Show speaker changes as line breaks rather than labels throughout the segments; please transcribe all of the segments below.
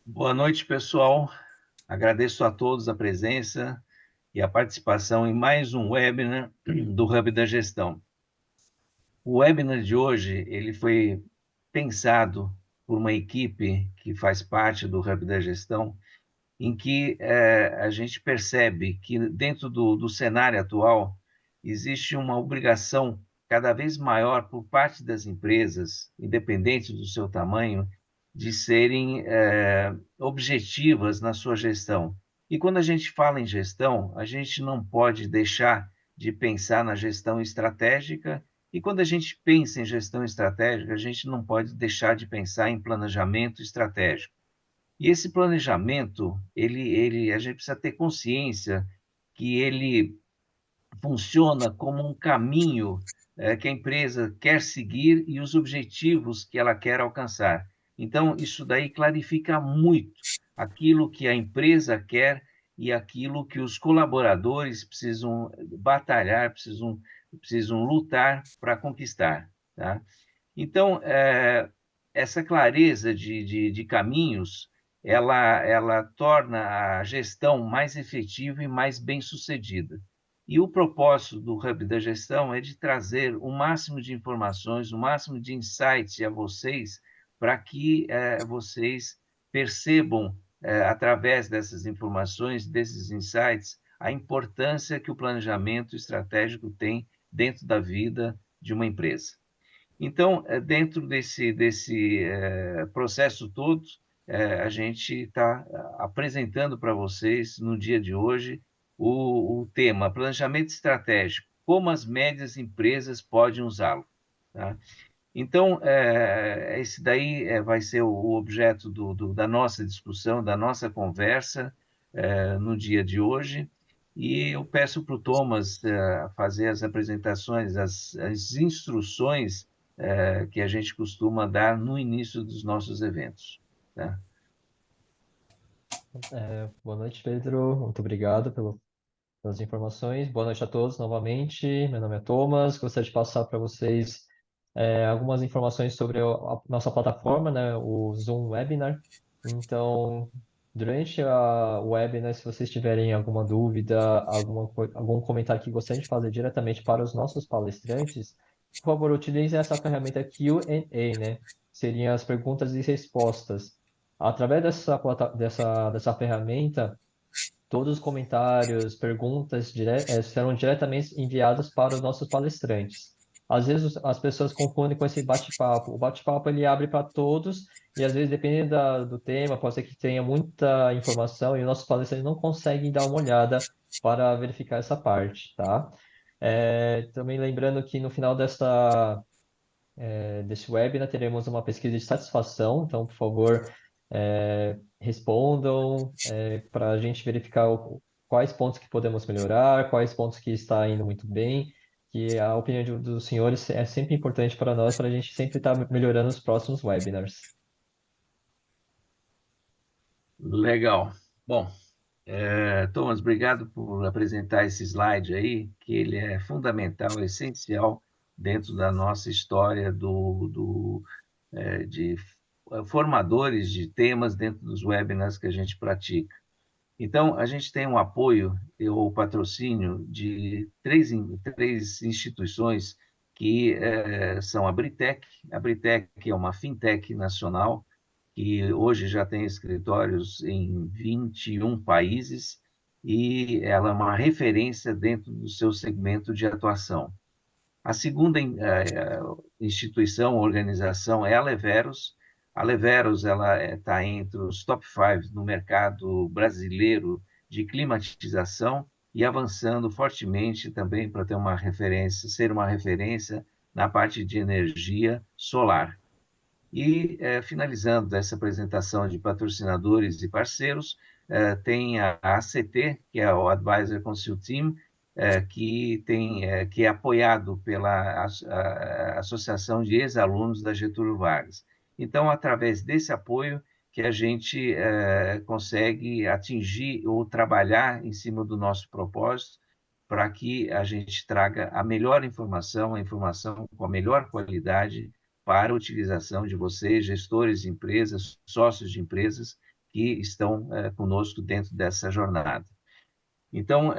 Boa noite, pessoal. Agradeço a todos a presença e a participação em mais um webinar do Hub da Gestão. O webinar de hoje ele foi pensado por uma equipe que faz parte do Hub da Gestão, em que a gente percebe que dentro do cenário atual existe uma obrigação cada vez maior por parte das empresas, independente do seu tamanho, de serem objetivas na sua gestão. E quando a gente fala em gestão, a gente não pode deixar de pensar na gestão estratégica, e quando a gente pensa em gestão estratégica, a gente não pode deixar de pensar em planejamento estratégico. E esse planejamento, a gente precisa ter consciência que ele funciona como um caminho que a empresa quer seguir e os objetivos que ela quer alcançar. Então, isso daí clarifica muito aquilo que a empresa quer e aquilo que os colaboradores precisam batalhar, precisam lutar para conquistar. Tá? Então, essa clareza de caminhos, ela torna a gestão mais efetiva e mais bem-sucedida. E o propósito do Hub da Gestão é de trazer o máximo de informações, o máximo de insights a vocês, para que vocês percebam, através dessas informações, desses insights, a importância que o planejamento estratégico tem dentro da vida de uma empresa. Então, dentro desse processo todo, a gente está apresentando para vocês, no dia de hoje, o tema planejamento estratégico, como as médias empresas podem usá-lo. Tá? Então, esse daí vai ser o objeto da nossa discussão, da nossa conversa no dia de hoje. E eu peço para o Thomas fazer as apresentações, as instruções que a gente costuma dar no início dos nossos eventos. Tá?
Boa noite, Pedro. Muito obrigado pelas informações. Boa noite a todos novamente. Meu nome é Thomas. Gostaria de passar para vocês algumas informações sobre a nossa plataforma, né, o Zoom Webinar. Então, durante o webinar, se vocês tiverem alguma dúvida, algum comentário que gostaria de fazer diretamente para os nossos palestrantes, por favor, utilizem essa ferramenta Q&A, né? Seriam as perguntas e respostas. Através dessa ferramenta, todos os comentários, perguntas serão diretamente enviados para os nossos palestrantes. Às vezes as pessoas confundem com esse bate-papo. O bate-papo ele abre para todos e às vezes dependendo do tema, pode ser que tenha muita informação e os nossos palestrantes não conseguem dar uma olhada para verificar essa parte, tá? Também lembrando que no final desse webinar teremos uma pesquisa de satisfação, então, por favor, respondam para a gente verificar quais pontos que podemos melhorar, quais pontos que está indo muito bem, que a opinião dos senhores é sempre importante para nós, para a gente sempre estar melhorando os próximos webinars.
Legal. Bom, Thomas, obrigado por apresentar esse slide aí, que ele é fundamental, essencial dentro da nossa história de formadores de temas dentro dos webinars que a gente pratica. Então, a gente tem um apoio ou patrocínio de três instituições que são a Britec. A Britec é uma fintech nacional que hoje já tem escritórios em 21 países e ela é uma referência dentro do seu segmento de atuação. A segunda instituição, organização, é a Leveros. A Leveros ela está entre os top 5 no mercado brasileiro de climatização e avançando fortemente também para ter uma referência, ser uma referência na parte de energia solar. E, finalizando essa apresentação de patrocinadores e parceiros, tem a ACT, que é o Advisor Consult Team, que é apoiado pela Associação de Ex-Alunos da Getúlio Vargas. Então, através desse apoio, que a gente consegue atingir ou trabalhar em cima do nosso propósito, para que a gente traga a melhor informação, a informação com a melhor qualidade, para a utilização de vocês, gestores de empresas, sócios de empresas que estão conosco dentro dessa jornada. Então,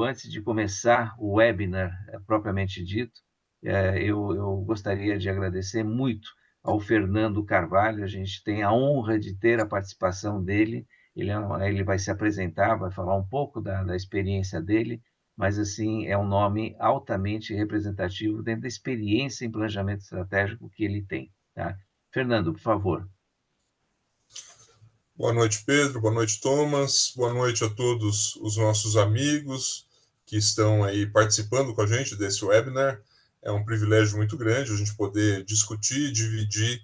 antes de começar o webinar propriamente dito, eu gostaria de agradecer muito ao Fernando Carvalho. A gente tem a honra de ter a participação dele. Ele vai se apresentar, vai falar um pouco da experiência dele, mas, assim, é um nome altamente representativo dentro da experiência em planejamento estratégico que ele tem. Tá? Fernando, por favor.
Boa noite, Pedro. Boa noite, Thomas. Boa noite a todos os nossos amigos que estão aí participando com a gente desse webinar. É um privilégio muito grande a gente poder discutir, dividir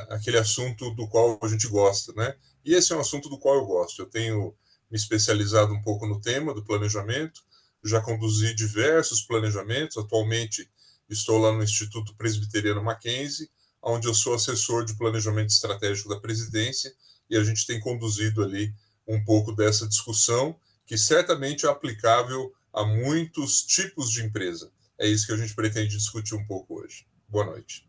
aquele assunto do qual a gente gosta, né? E esse é um assunto do qual eu gosto. Eu tenho me especializado um pouco no tema do planejamento, já conduzi diversos planejamentos. Atualmente estou lá no Instituto Presbiteriano Mackenzie, onde eu sou assessor de planejamento estratégico da presidência, e a gente tem conduzido ali um pouco dessa discussão, que certamente é aplicável a muitos tipos de empresa. É isso que a gente pretende discutir um pouco hoje. Boa noite.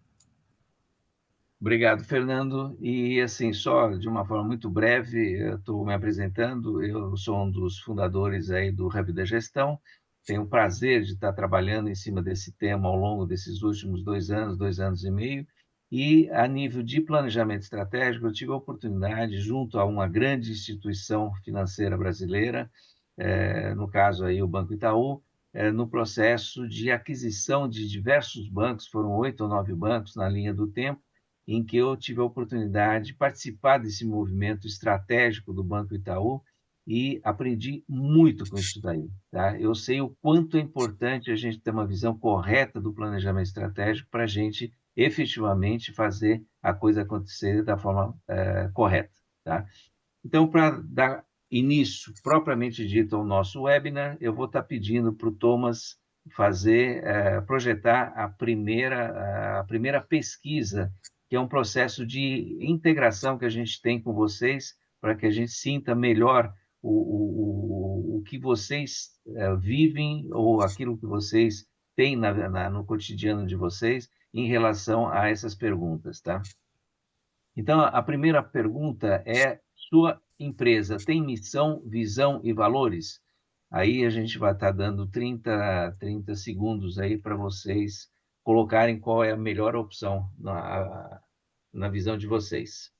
Obrigado, Fernando. E, assim, só de uma forma muito breve, eu estou me apresentando. Eu sou um dos fundadores aí do Hub da Gestão. Tenho o prazer de estar trabalhando em cima desse tema ao longo desses últimos 2 anos e meio. E, a nível de planejamento estratégico, eu tive a oportunidade, junto a uma grande instituição financeira brasileira, no caso aí o Banco Itaú, no processo de aquisição de diversos bancos, foram 8 ou 9 bancos na linha do tempo, em que eu tive a oportunidade de participar desse movimento estratégico do Banco Itaú e aprendi muito com isso daí. Tá? Eu sei o quanto é importante a gente ter uma visão correta do planejamento estratégico para a gente efetivamente fazer a coisa acontecer da forma correta. Tá? Então, para dar início propriamente dito ao nosso webinar, eu vou estar pedindo para o Thomas projetar a primeira pesquisa, que é um processo de integração que a gente tem com vocês, para que a gente sinta melhor o que vocês vivem ou aquilo que vocês têm no cotidiano de vocês em relação a essas perguntas, tá? Então, a primeira pergunta é: sua empresa tem missão, visão e valores? Aí a gente vai estar dando 30 segundos aí para vocês colocarem qual é a melhor opção na visão de vocês.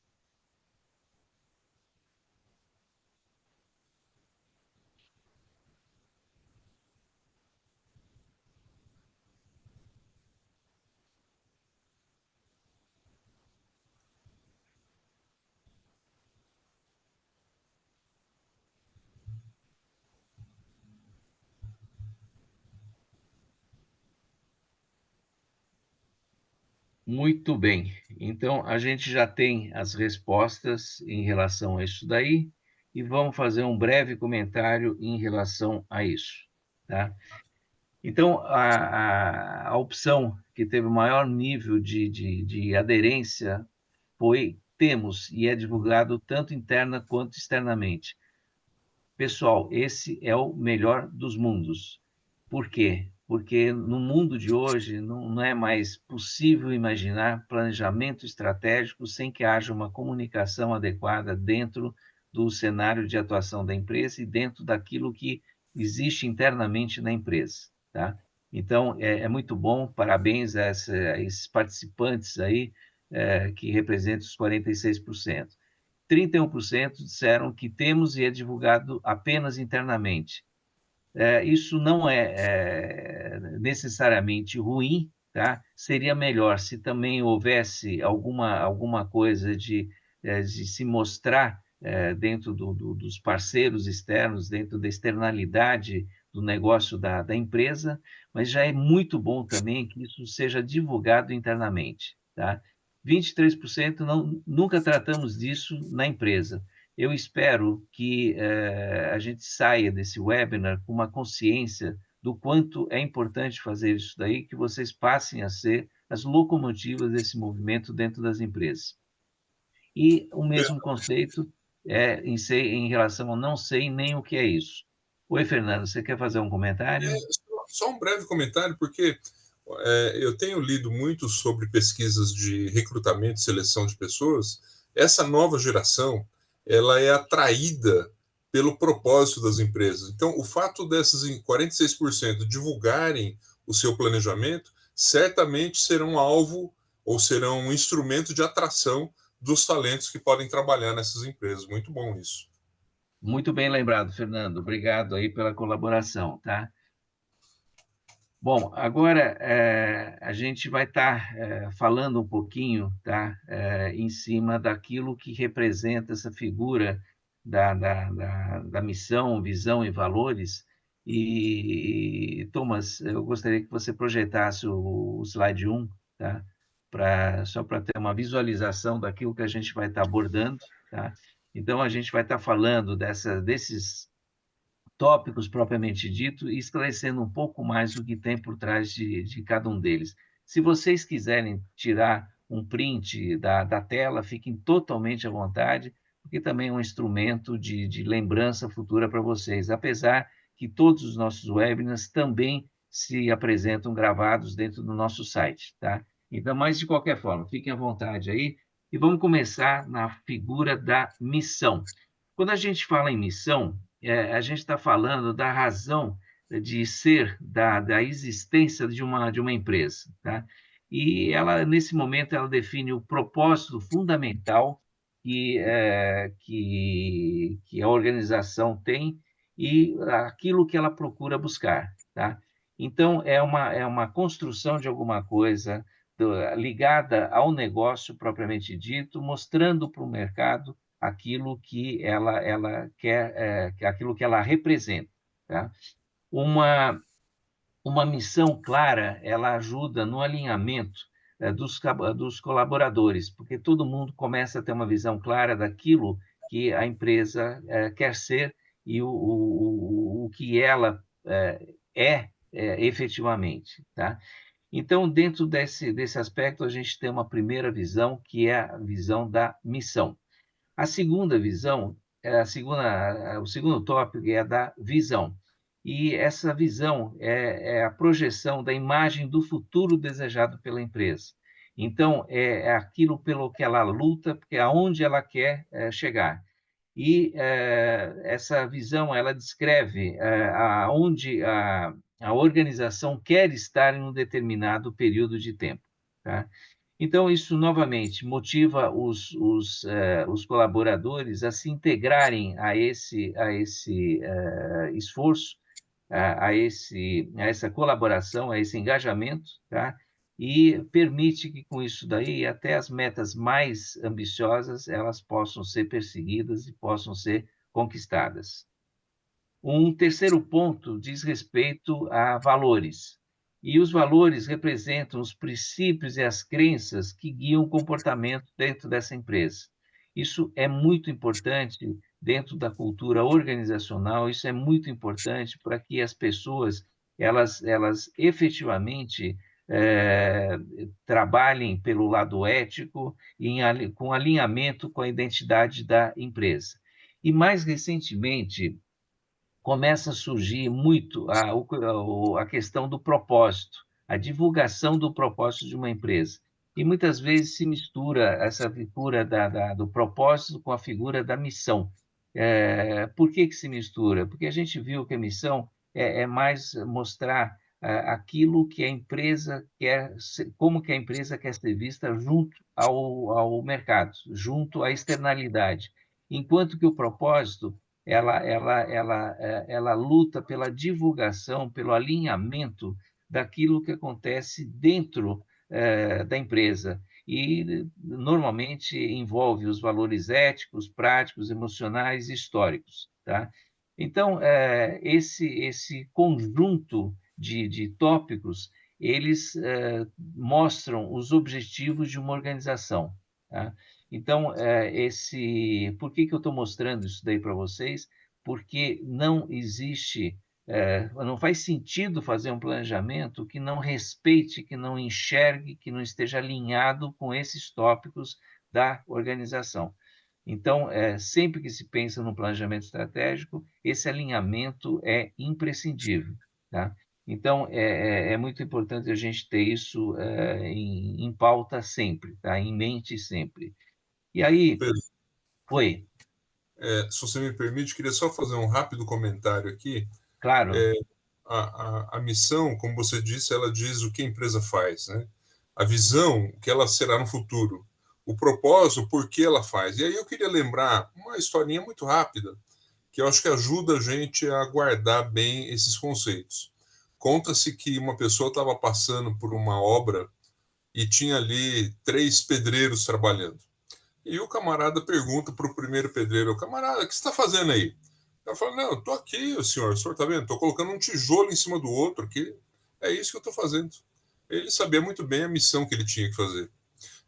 Muito bem. Então, a gente já tem as respostas em relação a isso daí e vamos fazer um breve comentário em relação a isso, tá? Então, a opção que teve o maior nível de aderência foi: temos, e é divulgado tanto interna quanto externamente. Pessoal, esse é o melhor dos mundos. Por quê? Porque no mundo de hoje não é mais possível imaginar planejamento estratégico sem que haja uma comunicação adequada dentro do cenário de atuação da empresa e dentro daquilo que existe internamente na empresa, tá? Então, é muito bom, parabéns a esses participantes aí, que representam os 46%. 31% disseram que temos e é divulgado apenas internamente. Isso não é necessariamente ruim, tá? Seria melhor se também houvesse alguma coisa de se mostrar dentro dos parceiros externos, dentro da externalidade do negócio da empresa, mas já é muito bom também que isso seja divulgado internamente, tá? 23% nunca tratamos disso na empresa. Eu espero que a gente saia desse webinar com uma consciência do quanto é importante fazer isso daí, que vocês passem a ser as locomotivas desse movimento dentro das empresas. E o mesmo conceito em relação ao não sei nem o que é isso. Oi, Fernando, você quer fazer um comentário?
Só um breve comentário, porque Eu tenho lido muito sobre pesquisas de recrutamento e seleção de pessoas. Essa nova geração, ela é atraída pelo propósito das empresas. Então, o fato dessas 46% divulgarem o seu planejamento, certamente serão alvo ou serão um instrumento de atração dos talentos que podem trabalhar nessas empresas. Muito bom isso.
Muito bem lembrado, Fernando. Obrigado aí pela colaboração, tá? Bom, agora a gente vai estar falando um pouquinho, tá, em cima daquilo que representa essa figura da missão, visão e valores. E, Thomas, eu gostaria que você projetasse o slide 1, tá, só para ter uma visualização daquilo que a gente vai estar abordando. Tá? Então, a gente vai estar falando desses tópicos propriamente dito e esclarecendo um pouco mais o que tem por trás de cada um deles. Se vocês quiserem tirar um print da tela, fiquem totalmente à vontade, porque também é um instrumento de lembrança futura para vocês, apesar que todos os nossos webinars também se apresentam gravados dentro do nosso site, tá? Então, mas de qualquer forma, fiquem à vontade aí e vamos começar na figura da missão. Quando a gente fala em missão, a gente está falando da razão de ser, da existência de uma empresa. Tá? E ela, nesse momento, ela define o propósito fundamental que a organização tem e aquilo que ela procura buscar. Tá? Então, é uma construção de alguma coisa ligada ao negócio propriamente dito, mostrando para o mercado aquilo que ela quer, aquilo que ela representa. Tá? Uma, uma missão clara, ela ajuda no alinhamento dos colaboradores, porque todo mundo começa a ter uma visão clara daquilo que a empresa quer ser e o que ela efetivamente. Tá? Então, dentro desse aspecto, a gente tem uma primeira visão, que é a visão da missão. A segunda visão, o segundo tópico é a da visão. E essa visão é a projeção da imagem do futuro desejado pela empresa. Então, é aquilo pelo que ela luta, porque é aonde ela quer chegar. E essa visão, ela descreve aonde a organização quer estar em um determinado período de tempo. Tá? Então, isso, novamente, motiva os colaboradores a se integrarem a esse esforço, a essa colaboração, a esse engajamento, tá? E permite que, com isso daí, até as metas mais ambiciosas, elas possam ser perseguidas e possam ser conquistadas. Um terceiro ponto diz respeito a valores. E os valores representam os princípios e as crenças que guiam o comportamento dentro dessa empresa. Isso é muito importante dentro da cultura organizacional, isso é muito importante para que as pessoas elas efetivamente trabalhem pelo lado ético e com alinhamento com a identidade da empresa. E mais recentemente, começa a surgir muito a questão do propósito, a divulgação do propósito de uma empresa. E muitas vezes se mistura essa figura do propósito com a figura da missão. Por que se mistura? Porque a gente viu que a missão é mais mostrar aquilo que a empresa quer, como que a empresa quer ser vista junto ao mercado, junto à externalidade. Enquanto que o propósito ela luta pela divulgação, pelo alinhamento daquilo que acontece dentro da empresa e normalmente envolve os valores éticos, práticos, emocionais e históricos. Tá? Então, esse conjunto de tópicos, eles mostram os objetivos de uma organização. Tá? Então, por que eu estou mostrando isso daí para vocês? Porque não existe, não faz sentido fazer um planejamento que não respeite, que não enxergue, que não esteja alinhado com esses tópicos da organização. Então, sempre que se pensa no planejamento estratégico, esse alinhamento é imprescindível. Tá? Então, é muito importante a gente ter isso em pauta sempre, tá? Em mente sempre. E aí,
Pedro,
oi,
se você me permite, queria só fazer um rápido comentário aqui.
claro,
A missão, como você disse, ela diz o que a empresa faz, né? A visão, o que ela será no futuro. O propósito, o porquê ela faz. E aí eu queria lembrar uma historinha muito rápida, que eu acho que ajuda a gente a guardar bem esses conceitos. Conta-se que uma pessoa estava passando por uma obra e tinha ali 3 pedreiros trabalhando. E o camarada pergunta para o primeiro pedreiro: camarada, o que você está fazendo aí? Ela fala: não, estou aqui, o senhor está vendo? Estou colocando um tijolo em cima do outro aqui. É isso que eu estou fazendo. Ele sabia muito bem a missão que ele tinha que fazer.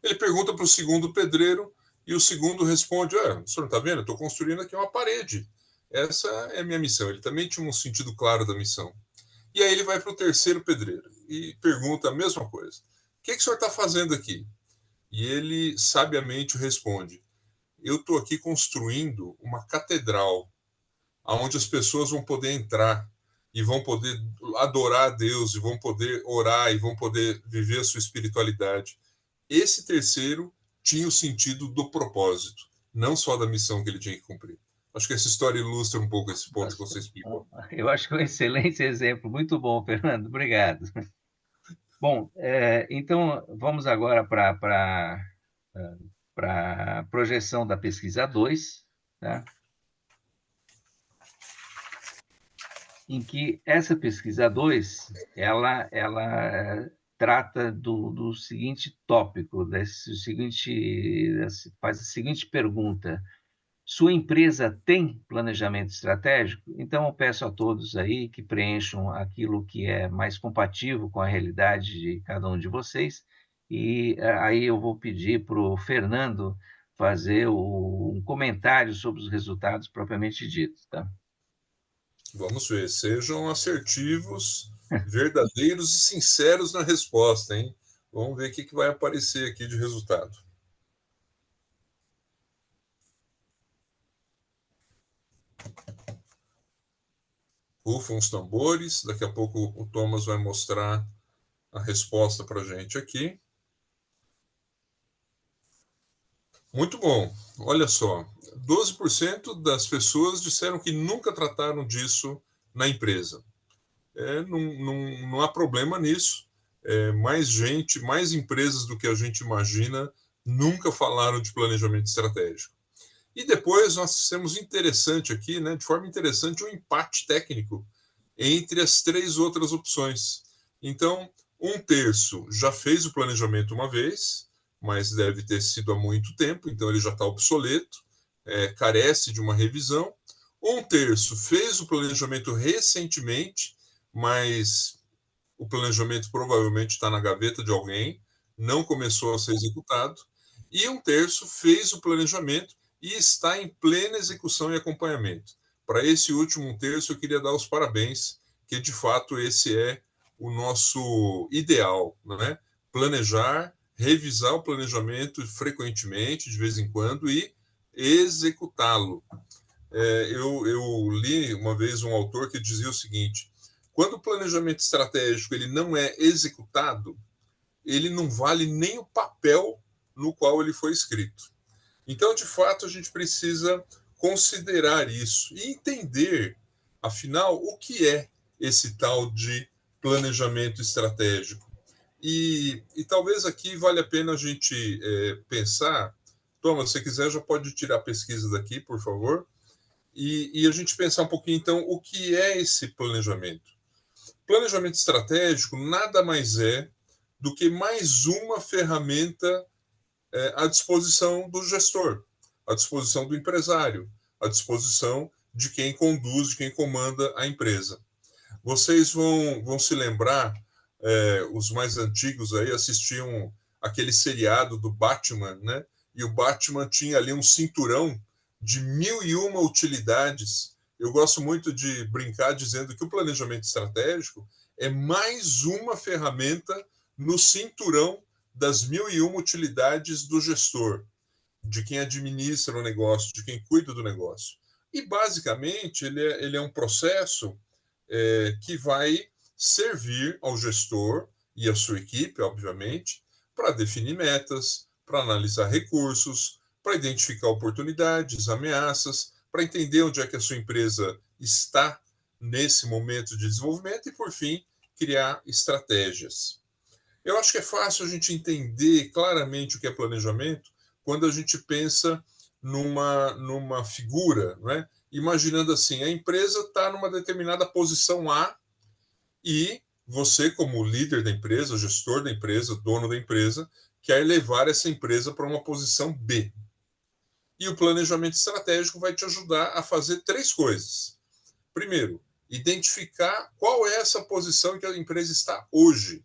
Ele pergunta para o segundo pedreiro e o segundo responde: o senhor não está vendo? Eu estou construindo aqui uma parede. Essa é a minha missão. Ele também tinha um sentido claro da missão. E aí ele vai para o terceiro pedreiro e pergunta a mesma coisa: o que o senhor está fazendo aqui? E ele sabiamente responde: eu estou aqui construindo uma catedral onde as pessoas vão poder entrar e vão poder adorar a Deus e vão poder orar e vão poder viver a sua espiritualidade. Esse terceiro tinha o sentido do propósito, não só da missão que ele tinha que cumprir. Acho que essa história ilustra um pouco esse ponto que você explicou.
eu acho que é um excelente exemplo, muito bom, Fernando, obrigado. Bom, então vamos agora para a projeção da pesquisa 2, tá? Em que essa pesquisa 2, ela trata do seguinte tópico, faz a seguinte pergunta: sua empresa tem planejamento estratégico? Então, eu peço a todos aí que preencham aquilo que é mais compatível com a realidade de cada um de vocês, e aí eu vou pedir para o Fernando fazer um comentário sobre os resultados propriamente ditos, tá?
Vamos ver, sejam assertivos, verdadeiros e sinceros na resposta, hein? Vamos ver o que vai aparecer aqui de resultado. Rufam os tambores, daqui a pouco o Thomas vai mostrar a resposta para a gente aqui. Muito bom, olha só, 12% das pessoas disseram que nunca trataram disso na empresa. Não há problema nisso. Mais gente, mais empresas do que a gente imagina nunca falaram de planejamento estratégico. E depois nós temos interessante aqui, né, de forma interessante, um empate técnico entre as 3 outras opções. Então, 1/3 já fez o planejamento uma vez, mas deve ter sido há muito tempo, então ele já está obsoleto, carece de uma revisão. 1/3 fez o planejamento recentemente, mas o planejamento provavelmente está na gaveta de alguém, não começou a ser executado. E 1/3 fez o planejamento e está em plena execução e acompanhamento. Para esse último 1/3, eu queria dar os parabéns, que de fato esse é o nosso ideal, né? Planejar, revisar o planejamento frequentemente, de vez em quando, e executá-lo. Eu li uma vez um autor que dizia o seguinte: quando o planejamento estratégico ele não é executado, ele não vale nem o papel no qual ele foi escrito. Então, de fato, a gente precisa considerar isso e entender, afinal, o que é esse tal de planejamento estratégico. E talvez aqui vale a pena a gente pensar. Thomas, se você quiser, já pode tirar a pesquisa daqui, por favor. E a gente pensar um pouquinho, então, o que é esse planejamento. Planejamento estratégico nada mais é do que mais uma ferramenta à disposição do gestor, à disposição do empresário, à disposição de quem conduz, de quem comanda a empresa. Vocês vão se lembrar, os mais antigos aí assistiam aquele seriado do Batman, né? E o Batman tinha ali um cinturão de 1001 utilidades. Eu gosto muito de brincar dizendo que o planejamento estratégico é mais uma ferramenta no cinturão das 1001 utilidades do gestor, de quem administra o negócio, de quem cuida do negócio. E, basicamente, ele é um processo que vai servir ao gestor e à sua equipe, obviamente, para definir metas, para analisar recursos, para identificar oportunidades, ameaças, para entender onde é que a sua empresa está nesse momento de desenvolvimento e, por fim, criar estratégias. Eu acho que é fácil a gente entender claramente o que é planejamento quando a gente pensa numa figura, né? Imaginando assim, a empresa está numa determinada posição A e você, como líder da empresa, gestor da empresa, dono da empresa, quer levar essa empresa para uma posição B. E o planejamento estratégico vai te ajudar a fazer três coisas. Primeiro, identificar qual é essa posição em que a empresa está hoje.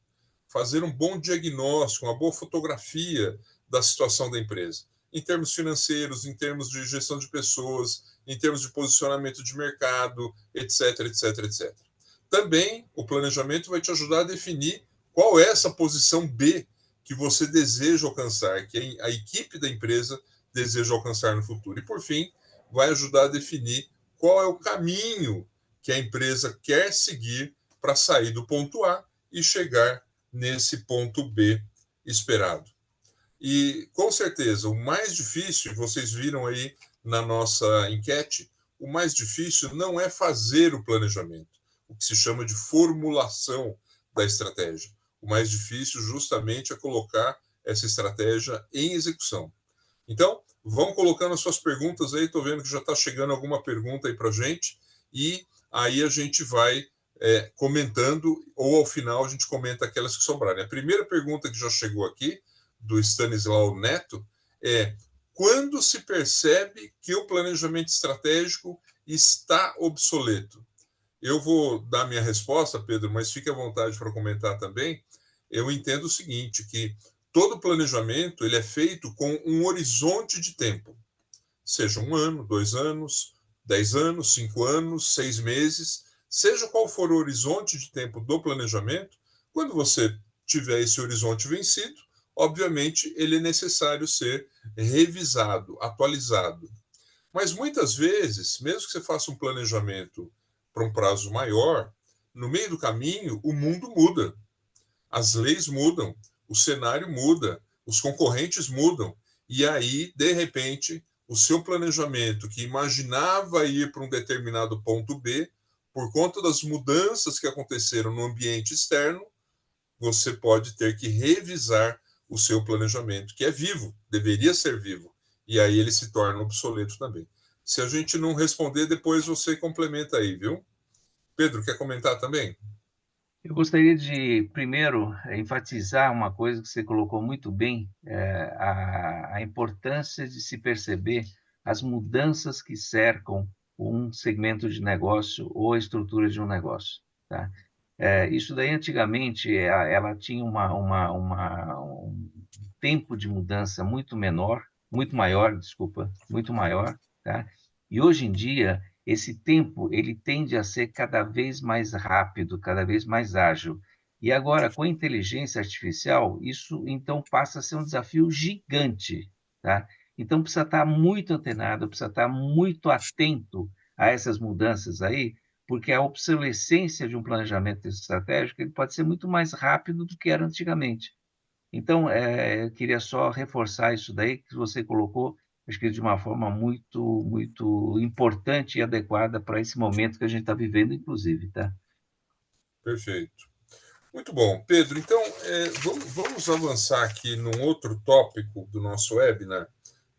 Fazer um bom diagnóstico, uma boa fotografia da situação da empresa, em termos financeiros, em termos de gestão de pessoas, em termos de posicionamento de mercado, etc, etc, etc. Também o planejamento vai te ajudar a definir qual é essa posição B que você deseja alcançar, que a equipe da empresa deseja alcançar no futuro. E, por fim, vai ajudar a definir qual é o caminho que a empresa quer seguir para sair do ponto A e chegar nesse ponto B esperado. E, com certeza, o mais difícil, vocês viram aí na nossa enquete, o mais difícil não é fazer o planejamento, o que se chama de formulação da estratégia. O mais difícil, justamente, é colocar essa estratégia em execução. Então, vão colocando as suas perguntas aí, estou vendo que já está chegando alguma pergunta aí para a gente, e aí a gente vai comentando, ou ao final a gente comenta aquelas que sobrarem. A primeira pergunta que já chegou aqui, do Stanislau Neto, é: quando se percebe que o planejamento estratégico está obsoleto? Eu vou dar minha resposta, Pedro, mas fique à vontade para comentar também. Eu entendo o seguinte, que todo planejamento ele é feito com um horizonte de tempo, seja 1 ano, 2 anos, 10 anos, 5 anos, 6 meses, seja qual for o horizonte de tempo do planejamento, quando você tiver esse horizonte vencido, obviamente ele é necessário ser revisado, atualizado. Mas muitas vezes, mesmo que você faça um planejamento para um prazo maior, no meio do caminho o mundo muda, as leis mudam, o cenário muda, os concorrentes mudam, e aí, de repente, o seu planejamento, que imaginava ir para um determinado ponto B, por conta das mudanças que aconteceram no ambiente externo, você pode ter que revisar o seu planejamento, que é vivo, deveria ser vivo, e aí ele se torna obsoleto também. Se a gente não responder, depois você complementa aí, viu? Pedro, quer comentar também?
Eu gostaria de, primeiro, enfatizar uma coisa que você colocou muito bem, a importância de se perceber as mudanças que cercam um segmento de negócio ou a estrutura de um negócio. Tá? Isso daí, antigamente, ela tinha um tempo de mudança muito menor, muito maior, desculpa, muito maior, tá? E hoje em dia, esse tempo ele tende a ser cada vez mais rápido, cada vez mais ágil. E agora, com a inteligência artificial, isso então passa a ser um desafio gigante, tá? Então precisa estar muito antenado, precisa estar muito atento a essas mudanças aí, porque a obsolescência de um planejamento estratégico ele pode ser muito mais rápido do que era antigamente. Então, eu queria só reforçar isso daí que você colocou, acho que de uma forma muito, muito importante e adequada para esse momento que a gente está vivendo, inclusive, tá?
Perfeito. Muito bom. Pedro, então, vamos avançar aqui num outro tópico do nosso webinar,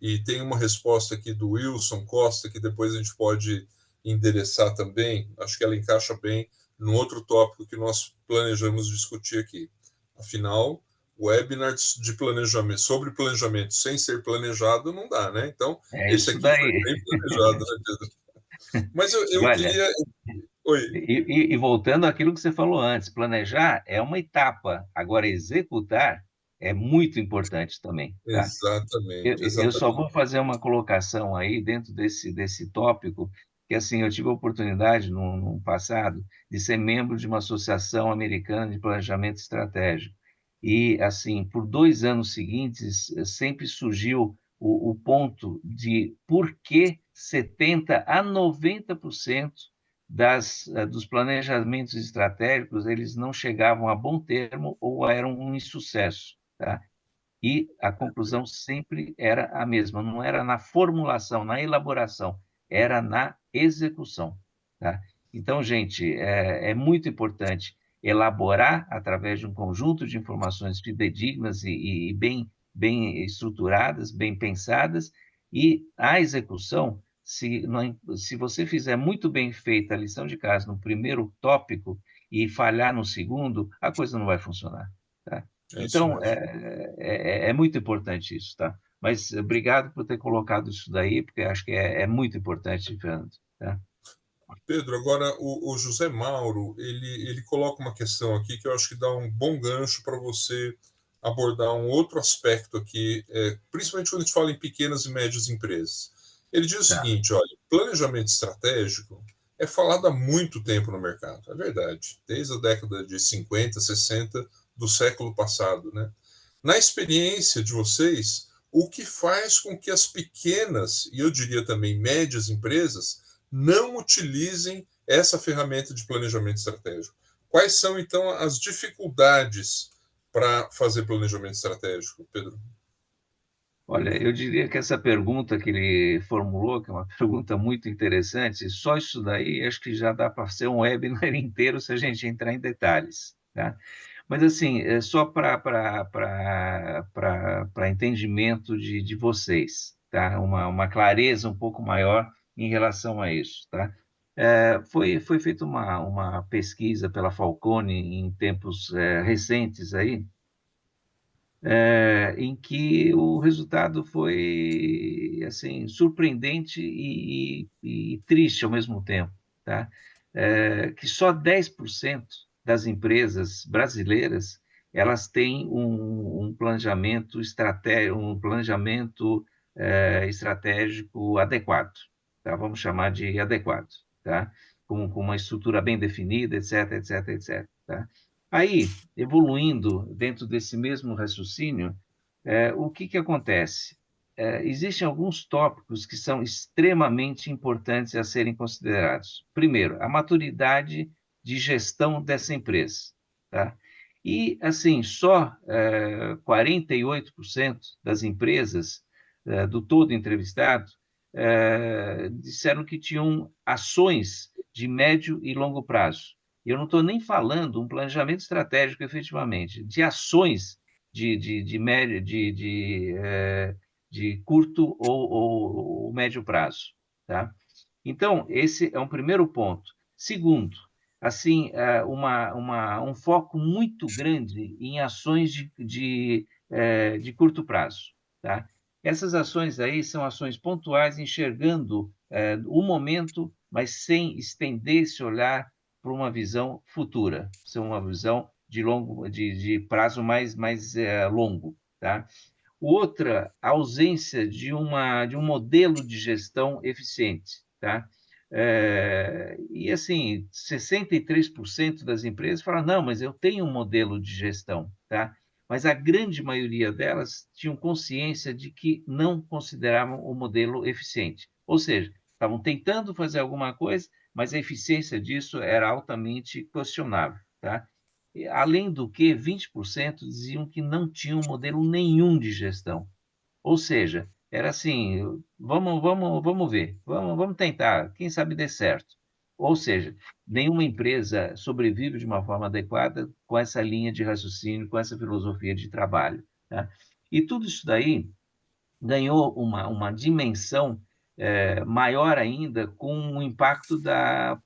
e tem uma resposta aqui do Wilson Costa, que depois a gente pode endereçar também, acho que ela encaixa bem no outro tópico que nós planejamos discutir aqui. Afinal, webinar de planejamento, sobre planejamento sem ser planejado não dá, né? Então,
É
esse
isso
aqui foi
daí.
bem planejado, né, Pedro? Mas
E
eu
olha,
queria... Oi.
e voltando àquilo que você falou antes, planejar é uma etapa, agora executar é muito importante também, tá?
Exatamente,
Eu só
exatamente.
vou fazer uma colocação aí dentro desse tópico, que assim, eu tive a oportunidade no passado de ser membro de uma associação americana de planejamento estratégico. E, assim, por 2 anos seguintes, sempre surgiu o ponto de por que 70% a 90% dos planejamentos estratégicos, eles não chegavam a bom termo ou eram um insucesso, tá? E a conclusão sempre era a mesma, não era na formulação, na elaboração, era na execução, tá? Então, gente, é muito importante elaborar através de um conjunto de informações fidedignas e bem estruturadas, bem pensadas, e a execução, se você fizer muito bem feita a lição de casa no primeiro tópico e falhar no segundo, a coisa não vai funcionar, tá?
É isso
Então,
mesmo.
é muito importante isso, tá? Mas obrigado por ter colocado isso daí, porque acho que é muito importante, Fernando, tá?
Pedro, agora o José Mauro, ele coloca uma questão aqui que eu acho que dá um bom gancho para você abordar um outro aspecto aqui, principalmente quando a gente fala em pequenas e médias empresas. Ele diz o
Tá.
seguinte, olha, planejamento estratégico é falado há muito tempo no mercado, é verdade, desde a década de 50, 60 do século passado, né? Na experiência de vocês, o que faz com que as pequenas, e eu diria também médias empresas, não utilizem essa ferramenta de planejamento estratégico? Quais são, então, as dificuldades para fazer planejamento estratégico, Pedro?
Olha, eu diria que essa pergunta que ele formulou, que é uma pergunta muito interessante, só isso daí acho que já dá para ser um webinar inteiro se a gente entrar em detalhes, tá? Mas, assim, só para entendimento de vocês, tá? Uma clareza um pouco maior em relação a isso, tá? Foi feita uma pesquisa pela Falcone em tempos recentes aí, em que o resultado foi assim surpreendente e triste ao mesmo tempo, tá? Que só 10% das empresas brasileiras elas têm um planejamento estratégico, estratégico adequado, tá? Vamos chamar de adequado, tá? Com uma estrutura bem definida, etc, etc, etc, tá? Aí, evoluindo dentro desse mesmo raciocínio, o que acontece? Existem alguns tópicos que são extremamente importantes a serem considerados. Primeiro, a maturidade de gestão dessa empresa, tá? E, assim, só 48% das empresas do todo entrevistado disseram que tinham ações de médio e longo prazo. E eu não estou nem falando um planejamento estratégico, efetivamente, de ações de médio, de curto ou médio prazo, tá? Então, esse é um primeiro ponto. Segundo, assim, um foco muito grande em ações de curto prazo, tá? Essas ações aí são ações pontuais, enxergando o momento, mas sem estender esse olhar para uma visão futura, ser uma visão de prazo mais longo, tá? Outra, a ausência de um modelo de gestão eficiente, tá? E assim, 63% das empresas falam, não, mas eu tenho um modelo de gestão, tá? Mas a grande maioria delas tinham consciência de que não consideravam o modelo eficiente. Ou seja, estavam tentando fazer alguma coisa, mas a eficiência disso era altamente questionável, tá? Além do que, 20% diziam que não tinham modelo nenhum de gestão. Ou seja, era assim, vamos ver, vamos tentar, quem sabe dê certo. Ou seja, nenhuma empresa sobrevive de uma forma adequada com essa linha de raciocínio, com essa filosofia de trabalho, tá? E tudo isso daí ganhou uma dimensão maior ainda com o impacto da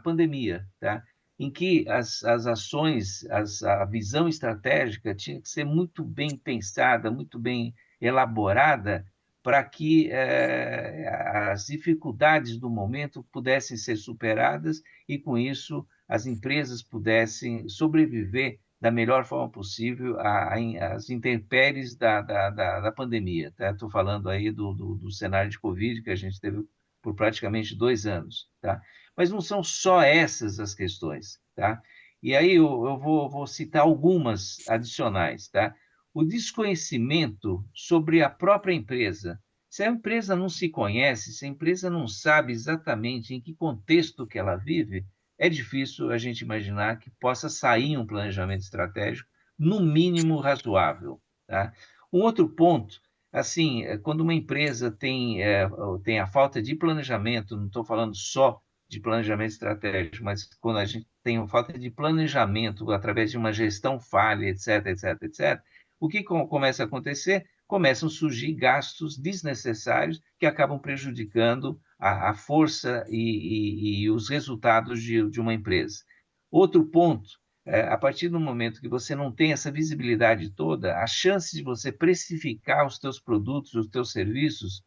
pandemia, tá? Em que as ações, a visão estratégica tinha que ser muito bem pensada, muito bem elaborada, para que as dificuldades do momento pudessem ser superadas e, com isso, as empresas pudessem sobreviver da melhor forma possível às intempéries da pandemia. Estou falando aí do cenário de Covid que a gente teve por praticamente 2 anos. Tá? Mas não são só essas as questões. Tá? E aí eu vou citar algumas adicionais. Tá? O desconhecimento sobre a própria empresa. Se a empresa não se conhece, se a empresa não sabe exatamente em que contexto que ela vive, é difícil a gente imaginar que possa sair um planejamento estratégico, no mínimo razoável, tá? Um outro ponto, assim, quando uma empresa tem a falta de planejamento, não estou falando só de planejamento estratégico, mas quando a gente tem a falta de planejamento através de uma gestão falha, etc., etc., etc., o que começa a acontecer? Começam a surgir gastos desnecessários que acabam prejudicando a força e os resultados de uma empresa. Outro ponto, a partir do momento que você não tem essa visibilidade toda, a chance de você precificar os teus produtos, os teus serviços,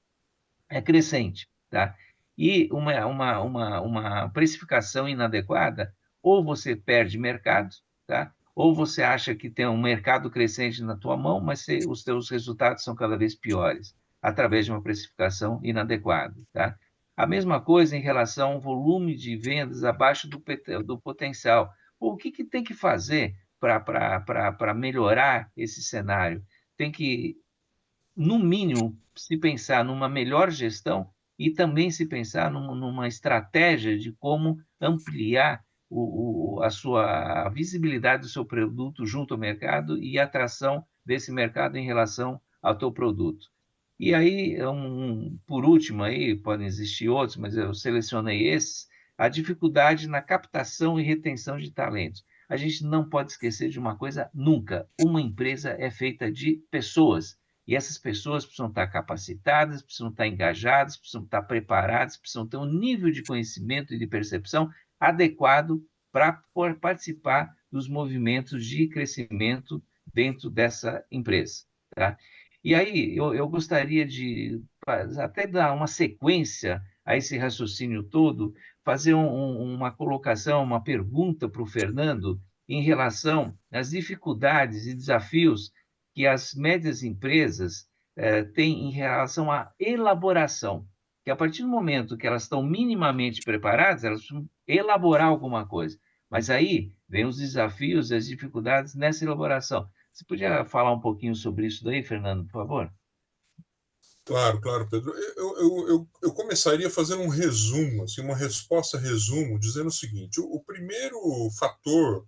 é crescente, tá? E uma precificação inadequada, ou você perde mercado, tá? Ou você acha que tem um mercado crescente na tua mão, mas os teus resultados são cada vez piores, através de uma precificação inadequada, tá? A mesma coisa em relação ao volume de vendas abaixo do potencial. O que tem que fazer para melhorar esse cenário? Tem que, no mínimo, se pensar numa melhor gestão e também se pensar numa estratégia de como ampliar a visibilidade do seu produto junto ao mercado e a atração desse mercado em relação ao teu produto. E aí, por último, aí, podem existir outros, mas eu selecionei esses, a dificuldade na captação e retenção de talentos. A gente não pode esquecer de uma coisa nunca: uma empresa é feita de pessoas. E essas pessoas precisam estar capacitadas, precisam estar engajadas, precisam estar preparadas, precisam ter um nível de conhecimento e de percepção adequado para participar dos movimentos de crescimento dentro dessa empresa, tá? E aí eu gostaria de até dar uma sequência a esse raciocínio todo, fazer uma colocação, uma pergunta para o Fernando em relação às dificuldades e desafios que as médias empresas têm em relação à elaboração, que a partir do momento que elas estão minimamente preparadas, elas precisam elaborar alguma coisa. Mas aí vem os desafios e as dificuldades nessa elaboração. Você podia falar um pouquinho sobre isso daí, Fernando, por favor?
Claro, claro, Pedro. Eu começaria fazendo um resumo, assim, uma resposta resumo, dizendo o seguinte: o primeiro fator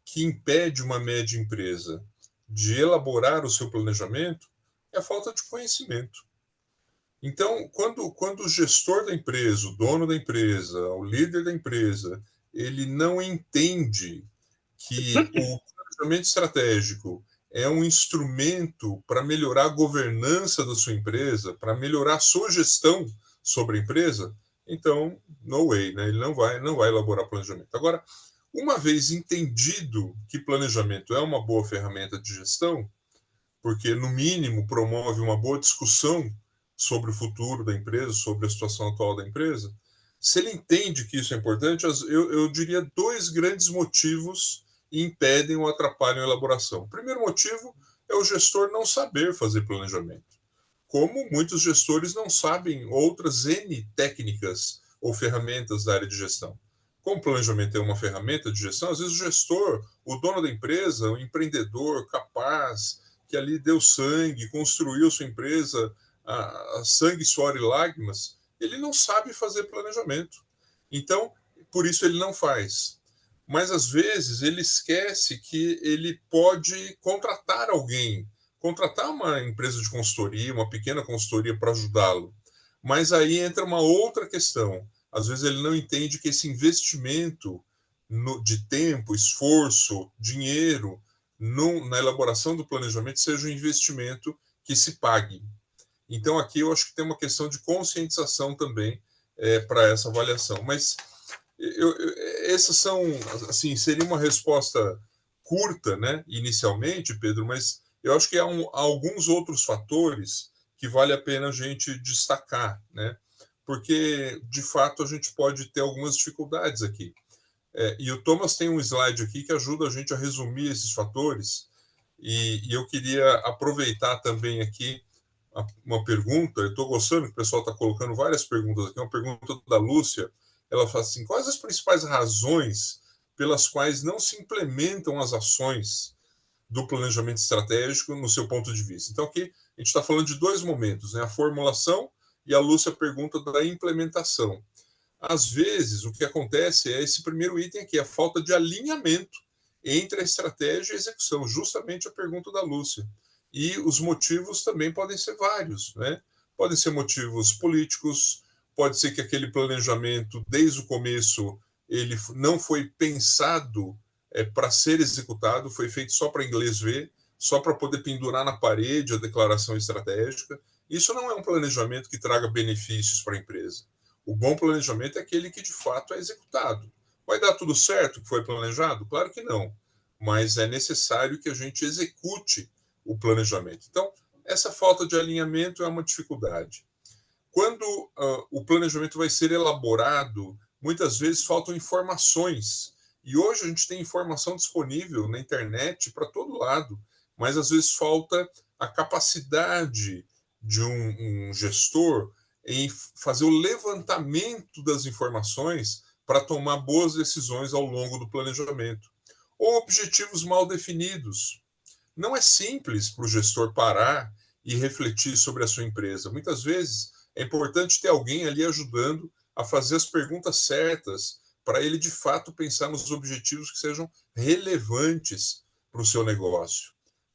que impede uma média empresa de elaborar o seu planejamento é a falta de conhecimento. Então, quando o gestor da empresa, o dono da empresa, o líder da empresa, ele não entende que o planejamento estratégico é um instrumento para melhorar a governança da sua empresa, para melhorar a sua gestão sobre a empresa, então, no way, né? Ele não vai elaborar planejamento. Agora, uma vez entendido que planejamento é uma boa ferramenta de gestão, porque, no mínimo, promove uma boa discussão sobre o futuro da empresa, sobre a situação atual da empresa, se ele entende que isso é importante, eu diria dois grandes motivos impedem ou atrapalham a elaboração. O primeiro motivo é o gestor não saber fazer planejamento. Como muitos gestores não sabem outras N técnicas ou ferramentas da área de gestão. Como o planejamento é uma ferramenta de gestão, às vezes o gestor, o dono da empresa, o empreendedor capaz, que ali deu sangue, construiu sua empresa a sangue, suor e lágrimas, ele não sabe fazer planejamento. Então, por isso ele não faz. Mas às vezes ele esquece que ele pode contratar uma empresa de consultoria, uma pequena consultoria para ajudá-lo. Mas aí entra uma outra questão. Às vezes ele não entende que esse investimento de tempo, esforço, dinheiro na elaboração do planejamento seja um investimento que se pague. Então aqui eu acho que tem uma questão de conscientização também para essa avaliação. Mas essas são, assim, seria uma resposta curta, né, inicialmente, Pedro, mas eu acho que há alguns outros fatores que vale a pena a gente destacar, né, porque, de fato, a gente pode ter algumas dificuldades aqui. E o Thomas tem um slide aqui que ajuda a gente a resumir esses fatores, e eu queria aproveitar também aqui uma pergunta. Eu estou gostando que o pessoal está colocando várias perguntas aqui. Uma pergunta da Lúcia. Ela fala assim: quais as principais razões pelas quais não se implementam as ações do planejamento estratégico no seu ponto de vista. Então, aqui a gente está falando de dois momentos, né? A formulação e a Lúcia pergunta da implementação. Às vezes, o que acontece é esse primeiro item aqui, a falta de alinhamento entre a estratégia e a execução, justamente a pergunta da Lúcia. E os motivos também podem ser vários, né? Podem ser motivos políticos, pode ser que aquele planejamento, desde o começo, ele não foi pensado para ser executado, foi feito só para inglês ver, só para poder pendurar na parede a declaração estratégica. Isso não é um planejamento que traga benefícios para a empresa. O bom planejamento é aquele que de fato é executado. Vai dar tudo certo que foi planejado? Claro que não, mas é necessário que a gente execute o planejamento. Então, essa falta de alinhamento é uma dificuldade. Quando o planejamento vai ser elaborado, muitas vezes faltam informações. E hoje a gente tem informação disponível na internet para todo lado, mas às vezes falta a capacidade de um gestor em fazer o levantamento das informações para tomar boas decisões ao longo do planejamento. Ou objetivos mal definidos. Não é simples para o gestor parar e refletir sobre a sua empresa. Muitas vezes é importante ter alguém ali ajudando a fazer as perguntas certas para ele de fato pensar nos objetivos que sejam relevantes para o seu negócio.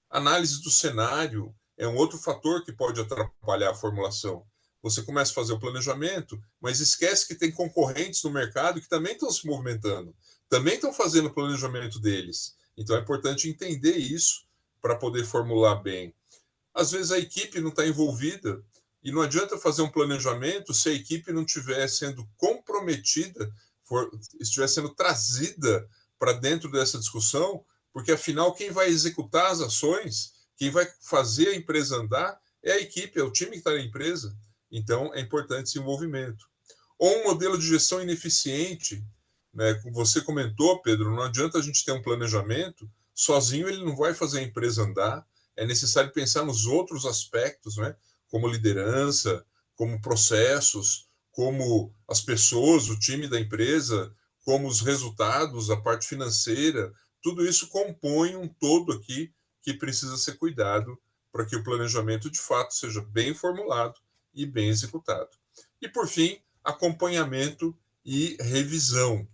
Análise do cenário é um outro fator que pode atrapalhar a formulação. Você começa a fazer o planejamento, mas esquece que tem concorrentes no mercado que também estão se movimentando, também estão fazendo o planejamento deles. Então é importante entender isso para poder formular bem. Às vezes a equipe não está envolvida e não adianta fazer um planejamento se a equipe não estiver sendo comprometida, estiver sendo trazida para dentro dessa discussão, porque afinal quem vai executar as ações, quem vai fazer a empresa andar é a equipe, é o time que está na empresa. Então é importante esse envolvimento. Ou um modelo de gestão ineficiente, né? Como você comentou, Pedro, não adianta a gente ter um planejamento, sozinho ele não vai fazer a empresa andar, é necessário pensar nos outros aspectos, né? Como liderança, como processos, como as pessoas, o time da empresa, como os resultados, a parte financeira, tudo isso compõe um todo aqui que precisa ser cuidado para que o planejamento de fato seja bem formulado e bem executado. E por fim, acompanhamento e revisão.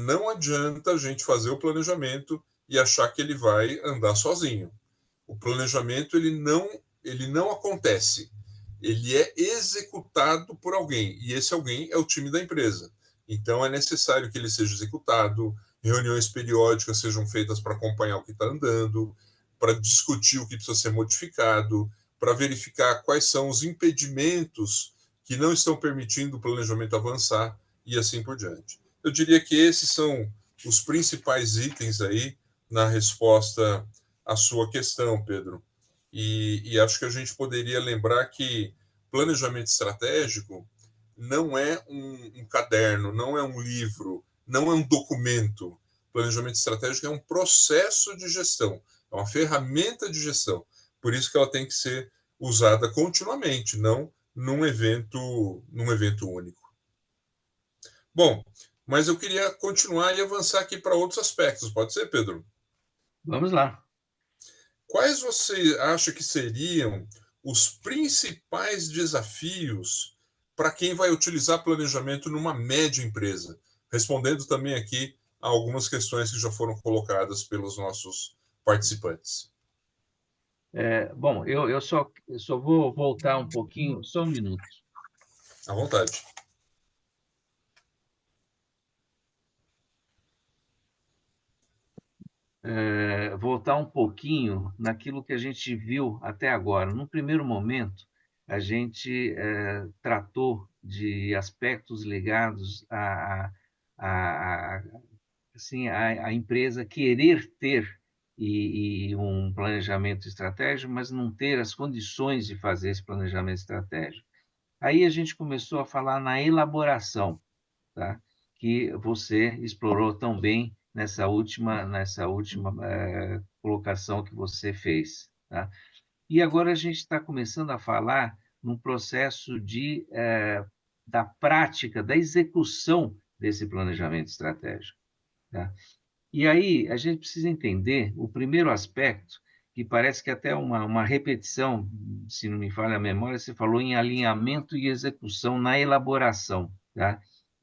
Não adianta a gente fazer o planejamento e achar que ele vai andar sozinho. O planejamento ele não acontece, ele é executado por alguém, e esse alguém é o time da empresa. Então é necessário que ele seja executado, reuniões periódicas sejam feitas para acompanhar o que está andando, para discutir o que precisa ser modificado, para verificar quais são os impedimentos que não estão permitindo o planejamento avançar e assim por diante. Eu diria que esses são os principais itens aí na resposta à sua questão, Pedro. E acho que a gente poderia lembrar que planejamento estratégico não é um caderno, não é um livro, não é um documento. Planejamento estratégico é um processo de gestão, é uma ferramenta de gestão. Por isso que ela tem que ser usada continuamente, não num evento único. Bom, mas eu queria continuar e avançar aqui para outros aspectos. Pode ser, Pedro?
Vamos lá.
Quais você acha que seriam os principais desafios para quem vai utilizar planejamento numa média empresa? Respondendo também aqui a algumas questões que já foram colocadas pelos nossos participantes.
Bom, eu só vou voltar um pouquinho, só um minuto.
À vontade.
Voltar um pouquinho naquilo que a gente viu até agora. Num primeiro momento, a gente tratou de aspectos ligados assim, a empresa querer ter e um planejamento estratégico, mas não ter as condições de fazer esse planejamento estratégico. Aí a gente começou a falar na elaboração, tá? Que você explorou tão bem nessa última colocação que você fez. Tá? E agora a gente está começando a falar num processo da prática, da execução desse planejamento estratégico. Tá? E aí a gente precisa entender o primeiro aspecto, que parece que até uma repetição, se não me falha a memória, você falou em alinhamento e execução na elaboração, tá?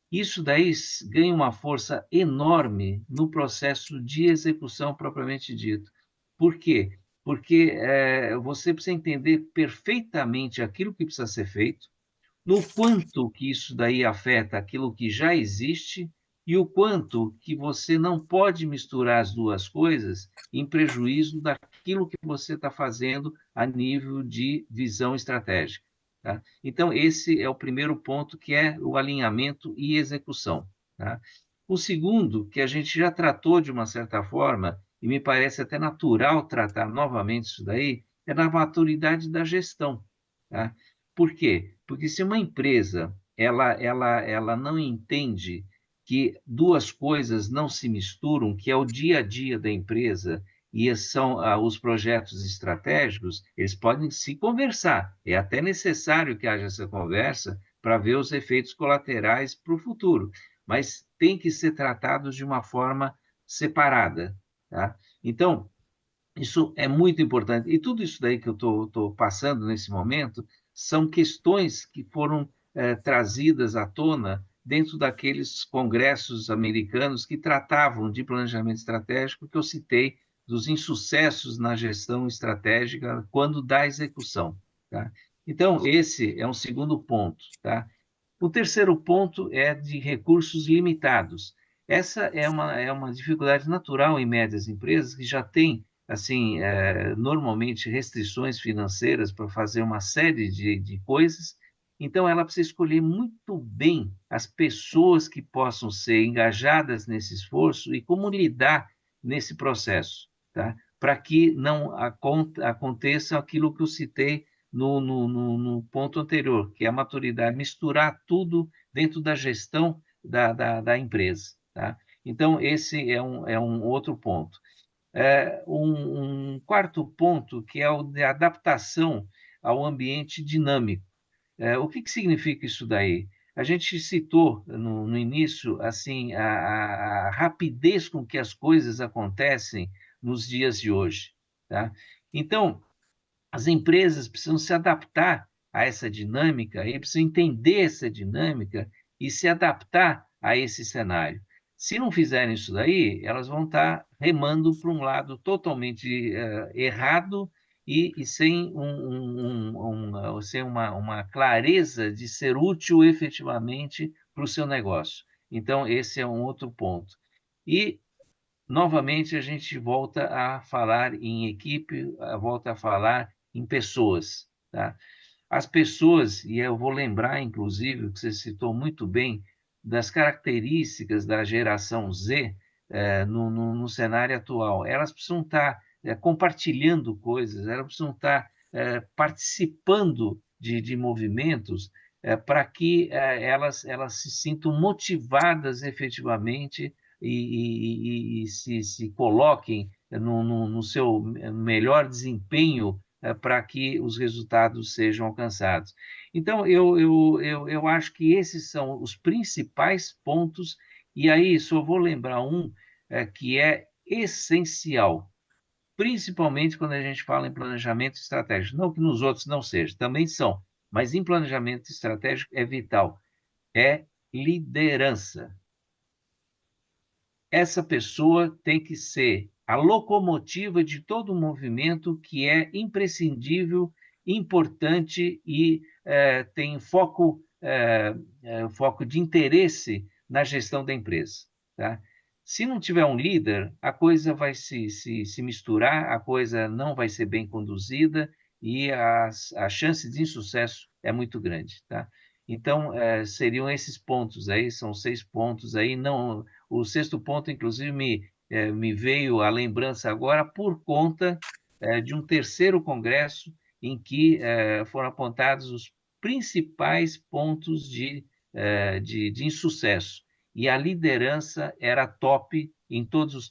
Isso daí ganha uma força enorme no processo de execução propriamente dito. Por quê? Porque você precisa entender perfeitamente aquilo que precisa ser feito, no quanto que isso daí afeta aquilo que já existe e o quanto que você não pode misturar as duas coisas em prejuízo daquilo que você está fazendo a nível de visão estratégica. Tá? Então, esse é o primeiro ponto, que é o alinhamento e execução. Tá? O segundo, que a gente já tratou de uma certa forma, e me parece até natural tratar novamente isso daí, é na maturidade da gestão. Tá? Por quê? Porque se uma empresa ela não entende que duas coisas não se misturam, que é o dia a dia da empresa e são os projetos estratégicos, eles podem se conversar. É até necessário que haja essa conversa para ver os efeitos colaterais para o futuro, mas tem que ser tratados de uma forma separada. Tá? Então, isso é muito importante. E tudo isso daí que eu estou passando nesse momento são questões que foram trazidas à tona dentro daqueles congressos americanos que tratavam de planejamento estratégico que eu citei, dos insucessos na gestão estratégica quando da execução. Tá? Então, esse é um segundo ponto. Tá? O terceiro ponto é de recursos limitados. Essa é uma dificuldade natural em médias empresas que já têm assim, normalmente restrições financeiras para fazer uma série de coisas, então ela precisa escolher muito bem as pessoas que possam ser engajadas nesse esforço e como lidar nesse processo, tá? Para que não aconteça aquilo que eu citei no ponto anterior, que é a maturidade, misturar tudo dentro da gestão da empresa. Tá? Então, esse é um outro ponto. Um quarto ponto, que é o de adaptação ao ambiente dinâmico. O que significa isso daí? A gente citou no início assim a rapidez com que as coisas acontecem nos dias de hoje. Tá? Então, as empresas precisam se adaptar a essa dinâmica, e precisam entender essa dinâmica e se adaptar a esse cenário. Se não fizerem isso daí, elas vão estar remando para um lado totalmente errado e sem, sem uma clareza de ser útil efetivamente para o seu negócio. Então, esse é um outro ponto. E novamente a gente volta a falar em equipe, volta a falar em pessoas. Tá? As pessoas, e eu vou lembrar, inclusive, que você citou muito bem, das características da geração Z no cenário atual. Elas precisam estar compartilhando coisas, elas precisam estar participando de movimentos para que elas se sintam motivadas efetivamente e se coloquem no seu melhor desempenho para que os resultados sejam alcançados. Então, eu acho que esses são os principais pontos, e aí só vou lembrar um que é essencial, principalmente quando a gente fala em planejamento estratégico. Não que nos outros não seja, também são, mas em planejamento estratégico é vital, é liderança. Essa pessoa tem que ser a locomotiva de todo o movimento, que é imprescindível, importante e tem foco de interesse na gestão da empresa. Tá? Se não tiver um líder, a coisa vai se misturar, a coisa não vai ser bem conduzida e a chance de insucesso é muito grande. Tá? Então, seriam esses pontos aí, são 6 pontos aí, não. O sexto ponto, inclusive, me veio à lembrança agora por conta de um terceiro congresso em que foram apontados os principais pontos de insucesso. E a liderança era top em todos os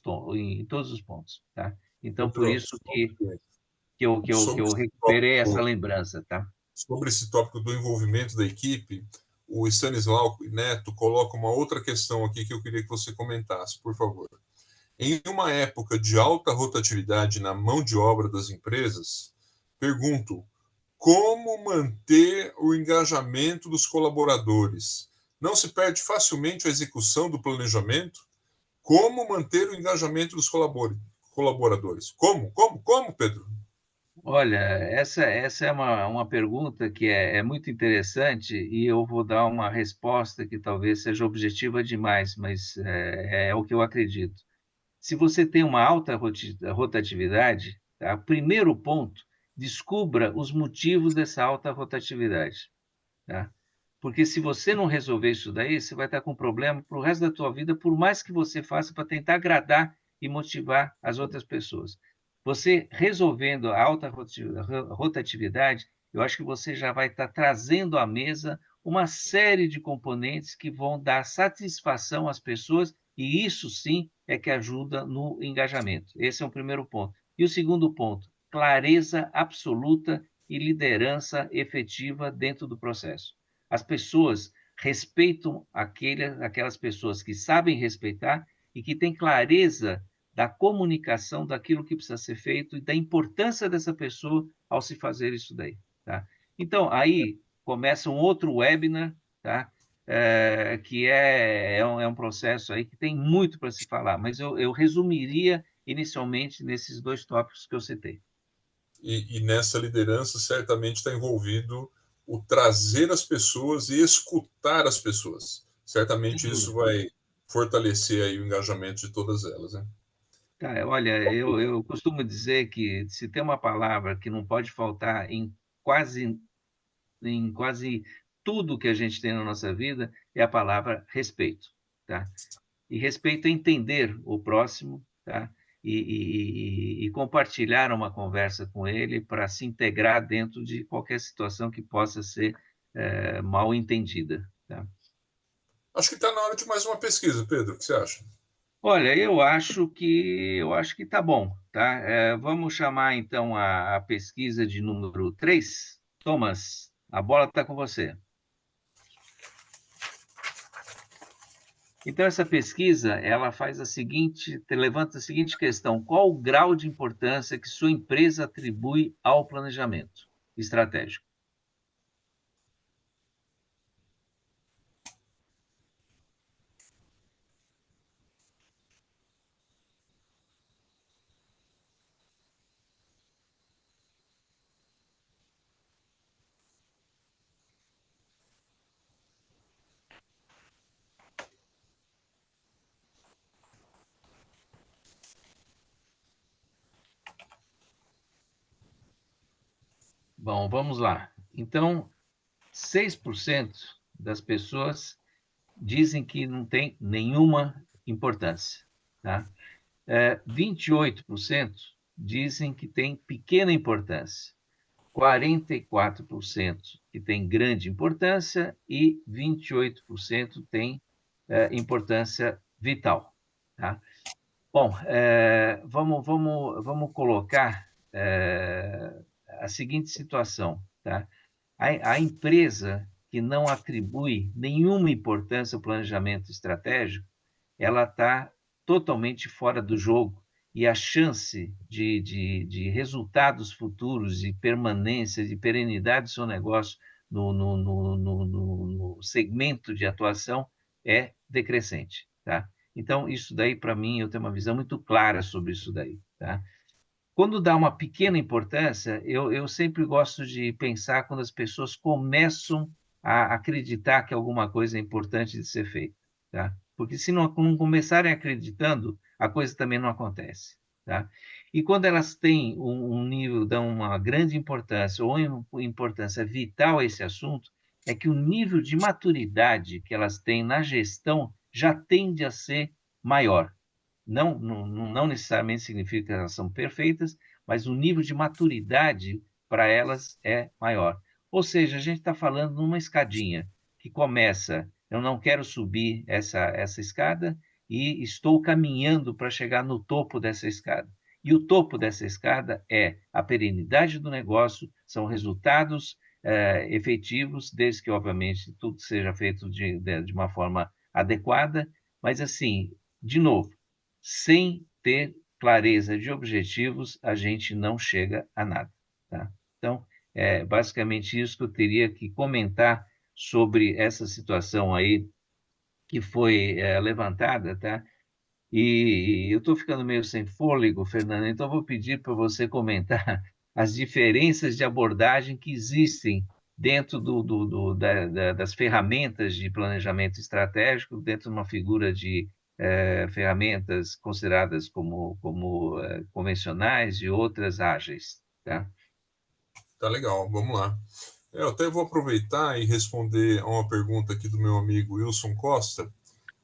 pontos. Tá? Então, por
Pedro,
isso que eu
esse
recuperei essa
tópico,
lembrança. Tá?
sobre esse tópico do envolvimento da equipe, o Stanislau Neto coloca uma outra questão aqui que eu queria que você comentasse, por favor. Em uma época de alta rotatividade na mão de obra das empresas, pergunto: como manter o engajamento dos colaboradores? Não se perde facilmente a execução do planejamento? Como manter o engajamento dos colaboradores? Como, Pedro?
Olha, essa é uma pergunta que é muito interessante e eu vou dar uma resposta que talvez seja objetiva demais, mas é o que eu acredito. Se você tem uma alta rotatividade, tá? Primeiro ponto, descubra os motivos dessa alta rotatividade, tá? Porque se você não resolver isso daí, você vai estar com problema para o resto da tua vida, por mais que você faça para tentar agradar e motivar as outras pessoas. Você resolvendo a alta rotatividade, eu acho que você já vai estar trazendo à mesa uma série de componentes que vão dar satisfação às pessoas, e isso sim é que ajuda no engajamento. Esse é o primeiro ponto. E o segundo ponto, clareza absoluta e liderança efetiva dentro do processo. As pessoas respeitam aquelas pessoas que sabem respeitar e que têm clareza da comunicação daquilo que precisa ser feito e da importância dessa pessoa ao se fazer isso daí. Tá? Então, aí começa um outro webinar, tá? Que é um processo aí que tem muito para se falar, mas eu resumiria inicialmente nesses dois tópicos que eu citei.
E nessa liderança certamente está envolvido o trazer as pessoas e escutar as pessoas. Certamente isso vai fortalecer aí o engajamento de todas elas, né?
Tá, olha, eu costumo dizer que se tem uma palavra que não pode faltar em quase tudo que a gente tem na nossa vida, é a palavra respeito, tá? E respeito é entender o próximo, tá? E compartilhar uma conversa com ele para se integrar dentro de qualquer situação que possa ser mal entendida, tá?
Acho que está na hora de mais uma pesquisa, Pedro. O que você acha?
Olha, eu acho que tá bom, tá? Vamos chamar então a pesquisa de número 3. Thomas, a bola está com você. Então, essa pesquisa, ela levanta a seguinte questão: qual o grau de importância que sua empresa atribui ao planejamento estratégico? Bom, vamos lá. Então, 6% das pessoas dizem que não tem nenhuma importância, tá? 28% dizem que tem pequena importância, 44% que tem grande importância e 28% tem importância vital. Tá? Bom, vamos colocar a seguinte situação. Tá? A empresa que não atribui nenhuma importância ao planejamento estratégico, ela está totalmente fora do jogo e a chance de resultados futuros, de permanência, de perenidade do seu negócio no segmento de atuação é decrescente, tá? Então, isso daí, para mim, eu tenho uma visão muito clara sobre isso daí, tá? Quando dá uma pequena importância, eu sempre gosto de pensar quando as pessoas começam a acreditar que alguma coisa é importante de ser feita, tá? Porque se não começarem acreditando, a coisa também não acontece, tá? E quando elas têm um nível, dão uma grande importância ou importância vital a esse assunto, é que o nível de maturidade que elas têm na gestão já tende a ser maior. Não necessariamente significa que elas são perfeitas, mas o nível de maturidade para elas é maior. Ou seja, a gente está falando numa escadinha que começa, eu não quero subir essa escada e estou caminhando para chegar no topo dessa escada. E o topo dessa escada é a perenidade do negócio, são resultados efetivos, desde que, obviamente, tudo seja feito de uma forma adequada, mas, assim, de novo, sem ter clareza de objetivos, a gente não chega a nada, tá? Então, é basicamente isso que eu teria que comentar sobre essa situação aí que foi levantada, tá? E eu estou ficando meio sem fôlego, Fernando, então vou pedir para você comentar as diferenças de abordagem que existem dentro das ferramentas de planejamento estratégico, dentro de uma figura de ferramentas consideradas como convencionais e outras ágeis, tá?
Tá legal, vamos lá. Eu até vou aproveitar e responder a uma pergunta aqui do meu amigo Wilson Costa.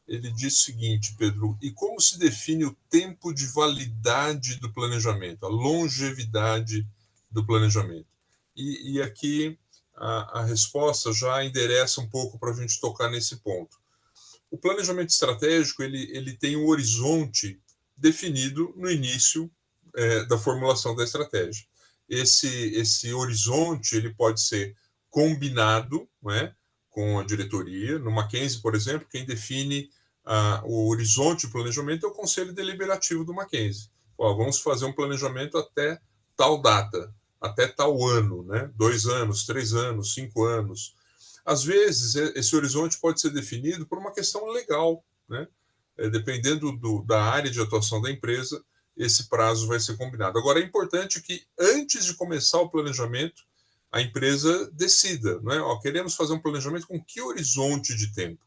Ele diz o seguinte, Pedro, e como se define o tempo de validade do planejamento, a longevidade do planejamento? E aqui a resposta já endereça um pouco para a gente tocar nesse ponto. O planejamento estratégico ele tem um horizonte definido no início da formulação da estratégia. Esse horizonte ele pode ser combinado, né, com a diretoria. No Mackenzie, por exemplo, quem define o horizonte de planejamento é o Conselho Deliberativo do Mackenzie. Ó, vamos fazer um planejamento até tal data, até tal ano, né? 2 anos, 3 anos, 5 anos. Às vezes, esse horizonte pode ser definido por uma questão legal, né? Dependendo da área de atuação da empresa, esse prazo vai ser combinado. Agora, é importante que, antes de começar o planejamento, a empresa decida, né? Ó, queremos fazer um planejamento com que horizonte de tempo?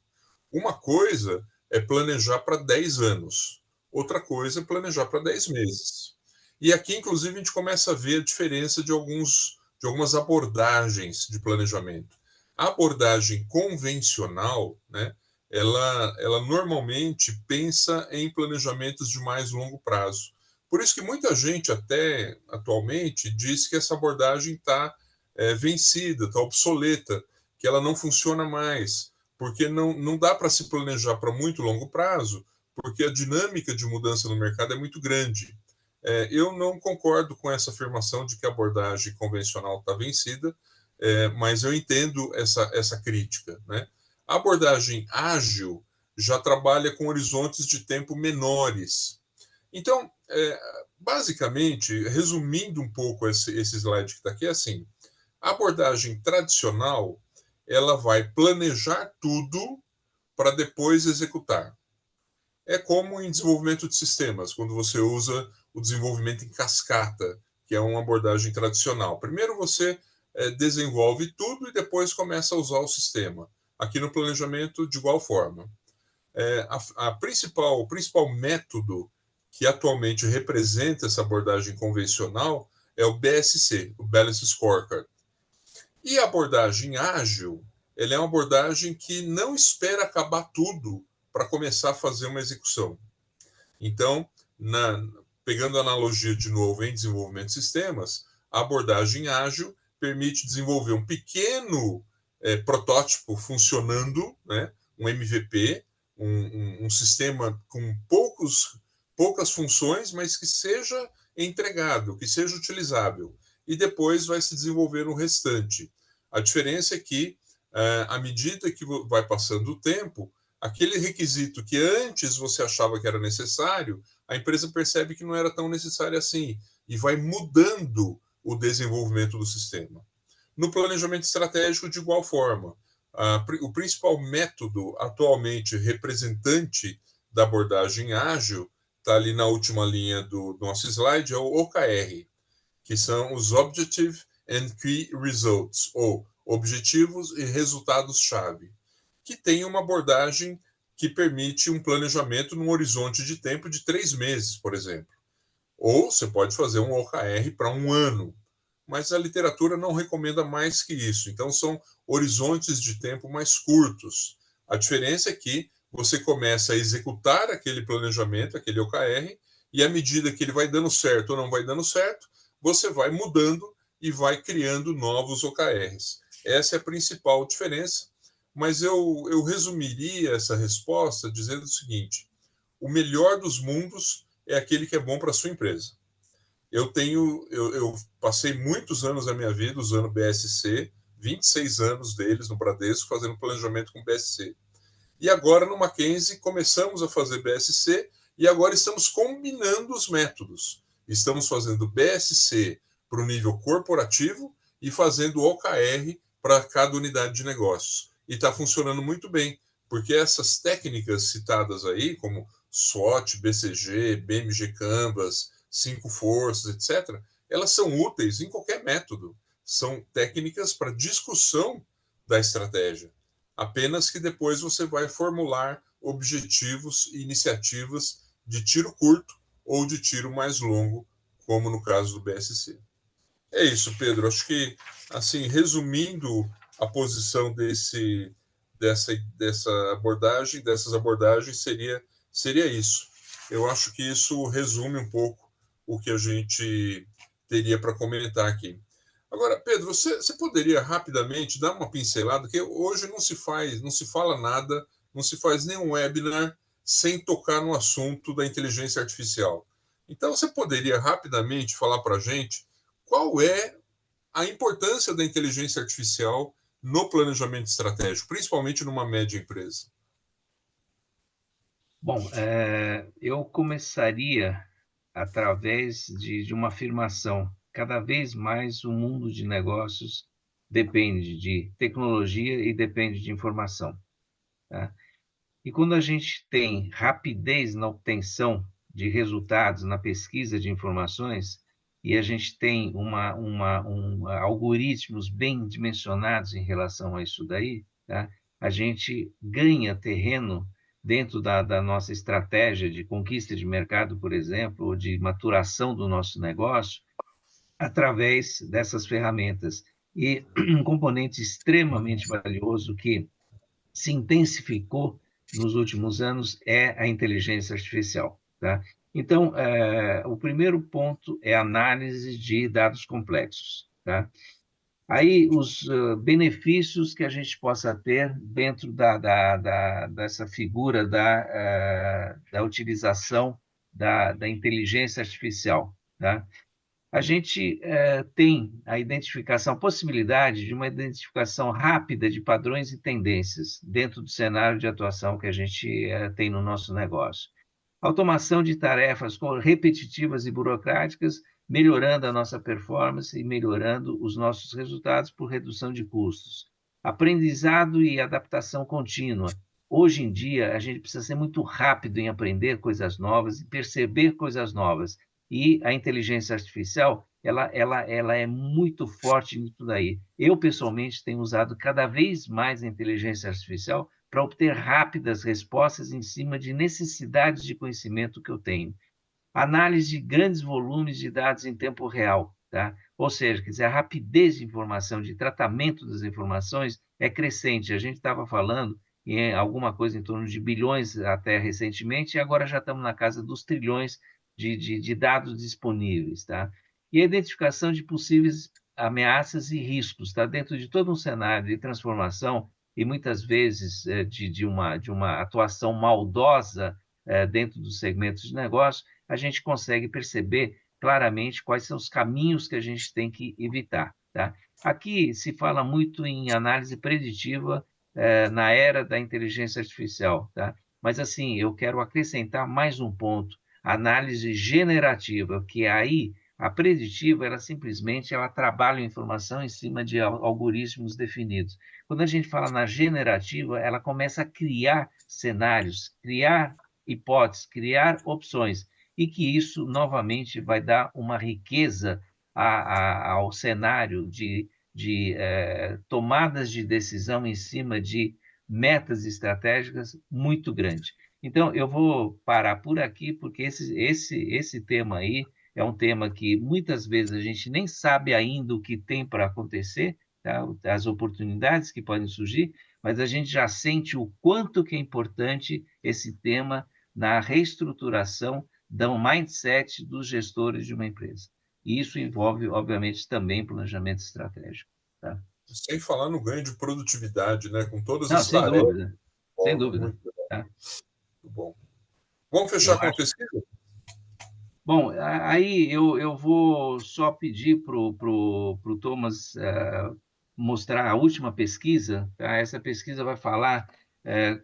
Uma coisa é planejar para 10 anos, outra coisa é planejar para 10 meses. E aqui, inclusive, a gente começa a ver a diferença de algumas abordagens de planejamento. A abordagem convencional, né, ela normalmente pensa em planejamentos de mais longo prazo. Por isso que muita gente, até atualmente, diz que essa abordagem está vencida, está obsoleta, que ela não funciona mais, porque não dá para se planejar para muito longo prazo, porque a dinâmica de mudança no mercado é muito grande. Eu não concordo com essa afirmação de que a abordagem convencional está vencida, mas eu entendo essa crítica, né? A abordagem ágil já trabalha com horizontes de tempo menores. Então, basicamente, resumindo um pouco esse slide que está aqui, é assim: a abordagem tradicional ela vai planejar tudo para depois executar. É como em desenvolvimento de sistemas, quando você usa o desenvolvimento em cascata, que é uma abordagem tradicional. Primeiro você desenvolve tudo e depois começa a usar o sistema. Aqui no planejamento, de igual forma. O principal método que atualmente representa essa abordagem convencional é o BSC, o Balanced Scorecard. E a abordagem ágil, ela é uma abordagem que não espera acabar tudo para começar a fazer uma execução. Então, pegando a analogia de novo em desenvolvimento de sistemas, a abordagem ágil permite desenvolver um pequeno protótipo funcionando, né, um MVP, um sistema com poucas funções, mas que seja entregável, que seja utilizável. E depois vai se desenvolver o restante. A diferença é que, à medida que vai passando o tempo, aquele requisito que antes você achava que era necessário, a empresa percebe que não era tão necessário assim e vai mudando o desenvolvimento do sistema. No planejamento estratégico, de igual forma, o principal método atualmente representante da abordagem ágil, está ali na última linha do nosso slide, é o OKR, que são os Objective and Key Results, ou Objetivos e Resultados-Chave, que tem uma abordagem que permite um planejamento num horizonte de tempo de 3 meses, por exemplo. Ou você pode fazer um OKR para 1 ano, mas a literatura não recomenda mais que isso. Então, são horizontes de tempo mais curtos. A diferença é que você começa a executar aquele planejamento, aquele OKR, e à medida que ele vai dando certo ou não vai dando certo, você vai mudando e vai criando novos OKRs. Essa é a principal diferença, mas eu resumiria essa resposta dizendo o seguinte: o melhor dos mundos é aquele que é bom para a sua empresa. Eu passei muitos anos da minha vida usando BSC, 26 anos deles no Bradesco, fazendo planejamento com BSC. E agora no Mackenzie começamos a fazer BSC e agora estamos combinando os métodos. Estamos fazendo BSC para o nível corporativo e fazendo OKR para cada unidade de negócios. E está funcionando muito bem, porque essas técnicas citadas aí, como SWOT, BCG, BMG Canvas, 5 forças, etc., elas são úteis em qualquer método. São técnicas para discussão da estratégia. Apenas que depois você vai formular objetivos e iniciativas de tiro curto ou de tiro mais longo, como no caso do BSC. É isso, Pedro. Acho que, assim, resumindo a posição dessas abordagens, seria isso. Eu acho que isso resume um pouco o que a gente teria para comentar aqui. Agora, Pedro, você poderia rapidamente dar uma pincelada, que hoje não se fala nada, não se faz nenhum webinar sem tocar no assunto da inteligência artificial. Então, você poderia rapidamente falar para a gente qual é a importância da inteligência artificial no planejamento estratégico, principalmente numa média empresa?
Bom, eu começaria através de uma afirmação. Cada vez mais o mundo de negócios depende de tecnologia e depende de informação, tá? E quando a gente tem rapidez na obtenção de resultados, na pesquisa de informações, e a gente tem algoritmos bem dimensionados em relação a isso daí, tá? A gente ganha terreno dentro da nossa estratégia de conquista de mercado, por exemplo, ou de maturação do nosso negócio, através dessas ferramentas. E um componente extremamente valioso que se intensificou nos últimos anos é a inteligência artificial, tá? Então, o primeiro ponto é a análise de dados complexos, tá? Aí, os benefícios que a gente possa ter dentro dessa figura da utilização da inteligência artificial, tá? A gente tem a possibilidade de uma identificação rápida de padrões e tendências dentro do cenário de atuação que a gente tem no nosso negócio. Automação de tarefas repetitivas e burocráticas, melhorando a nossa performance e melhorando os nossos resultados por redução de custos. Aprendizado e adaptação contínua. Hoje em dia, a gente precisa ser muito rápido em aprender coisas novas e perceber coisas novas. E a inteligência artificial, ela é muito forte nisso daí. Eu, pessoalmente, tenho usado cada vez mais a inteligência artificial para obter rápidas respostas em cima de necessidades de conhecimento que eu tenho. Análise de grandes volumes de dados em tempo real, tá? Ou seja, quer dizer, a rapidez de informação, de tratamento das informações é crescente. A gente estava falando em alguma coisa em torno de bilhões até recentemente, e agora já estamos na casa dos trilhões de dados disponíveis, tá? E a identificação de possíveis ameaças e riscos, tá? Dentro de todo um cenário de transformação e muitas vezes de uma atuação maldosa dentro dos segmentos de negócio, a gente consegue perceber claramente quais são os caminhos que a gente tem que evitar, tá? Aqui se fala muito em análise preditiva na era da inteligência artificial, tá? Mas, assim, eu quero acrescentar mais um ponto, análise generativa, que aí a preditiva, ela trabalha a informação em cima de algoritmos definidos. Quando a gente fala na generativa, ela começa a criar cenários, criar hipóteses, criar opções, e que isso, novamente, vai dar uma riqueza ao cenário de tomadas de decisão em cima de metas estratégicas muito grande. Então, eu vou parar por aqui, porque esse tema aí é um tema que muitas vezes a gente nem sabe ainda o que tem para acontecer, tá? As oportunidades que podem surgir, mas a gente já sente o quanto que é importante esse tema na reestruturação do mindset dos gestores de uma empresa. E isso envolve, obviamente, também planejamento estratégico, tá?
Sem falar no ganho de produtividade, né? Com todas
Não,
as
sem
tarefas.
dúvida, sem dúvida.
Muito
Tá?
bom. Vamos
Eu
fechar com a
acho.
pesquisa?
Bom, aí eu vou só pedir para o Thomas mostrar a última pesquisa, tá? Essa pesquisa vai falar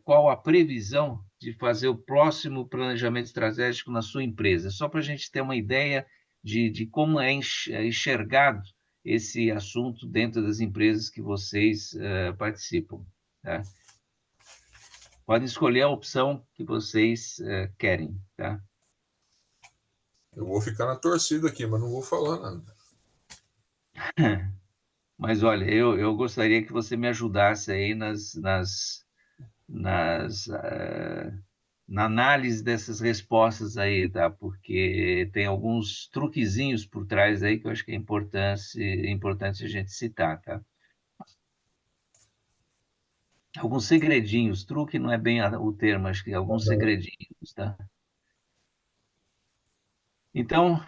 qual a previsão de fazer o próximo planejamento estratégico na sua empresa? Só para a gente ter uma ideia de como é enxergado esse assunto dentro das empresas que vocês participam. Tá? Podem escolher a opção que vocês querem. Tá?
Eu vou ficar na torcida aqui, mas não vou falar nada.
Mas olha, eu gostaria que você me ajudasse aí na análise dessas respostas aí, tá? Porque tem alguns truquezinhos por trás aí que eu acho que é importante a gente citar, tá? Alguns segredinhos, truque não é bem o termo, acho que alguns segredinhos, tá? Então,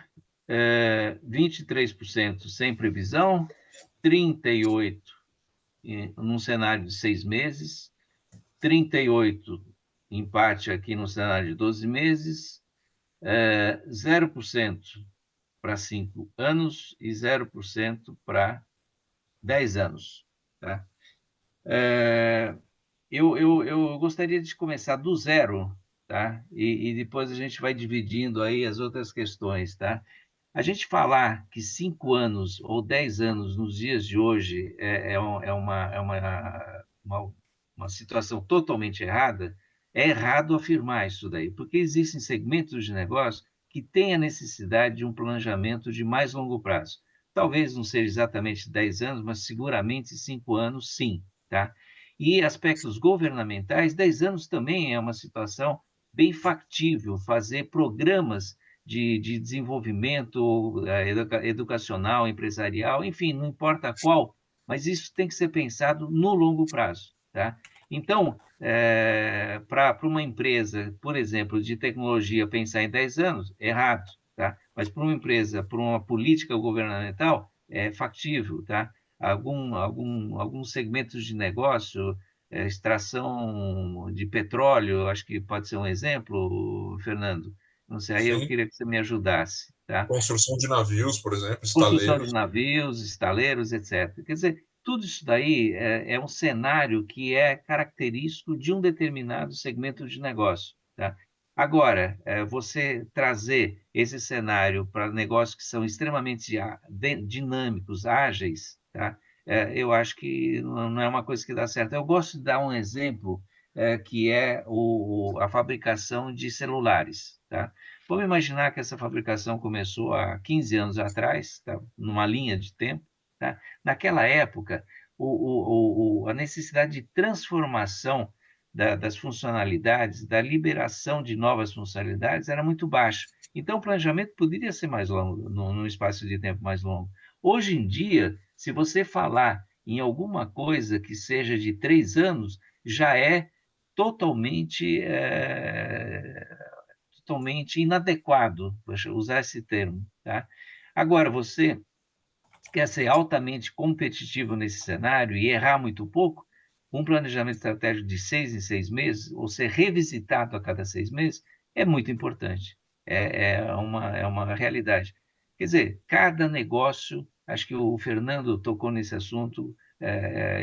23% sem previsão, 38% num cenário de 6 meses, 38% empate aqui no cenário de 12 meses, 0% para 5 anos e 0% para 10 anos. Tá? Eu gostaria de começar do zero, tá? E depois a gente vai dividindo aí as outras questões, tá? A gente falar que 5 anos ou 10 anos nos dias de hoje uma situação totalmente errada, é errado afirmar isso daí, porque existem segmentos de negócio que têm a necessidade de um planejamento de mais longo prazo. Talvez não seja exatamente 10 anos, mas seguramente 5 anos, sim, tá? E aspectos governamentais, 10 anos também é uma situação bem factível, fazer programas de desenvolvimento educacional, empresarial, enfim, não importa qual, mas isso tem que ser pensado no longo prazo. Tá? Então, para uma empresa, por exemplo, de tecnologia, pensar em 10 anos, errado. Tá? Mas para uma empresa, para uma política governamental, é factível. Tá? Alguns segmentos de negócio, extração de petróleo, acho que pode ser um exemplo, Fernando. Não sei, aí eu
Sim.
queria que você me ajudasse. Tá?
Construção de navios, por exemplo,
Construção de
estaleiros.
navios, estaleiros, etc. Quer dizer, tudo isso daí é um cenário que é característico de um determinado segmento de negócio. Tá? Agora, você trazer esse cenário para negócios que são extremamente dinâmicos, ágeis, tá? Eu acho que não é uma coisa que dá certo. Eu gosto de dar um exemplo que é a fabricação de celulares. Tá? Vamos imaginar que essa fabricação começou há 15 anos atrás, tá? Numa linha de tempo. Tá? Naquela época, a necessidade de transformação das funcionalidades, da liberação de novas funcionalidades era muito baixa. Então, o planejamento poderia ser mais longo, num espaço de tempo mais longo. Hoje em dia, se você falar em alguma coisa que seja de 3 anos, já é totalmente totalmente inadequado, vou usar esse termo. Tá? Agora, você quer ser altamente competitivo nesse cenário e errar muito pouco, um planejamento estratégico de 6 em 6 meses, ou ser revisitado a cada 6 meses, é muito importante. É uma realidade. Quer dizer, cada negócio, acho que o Fernando tocou nesse assunto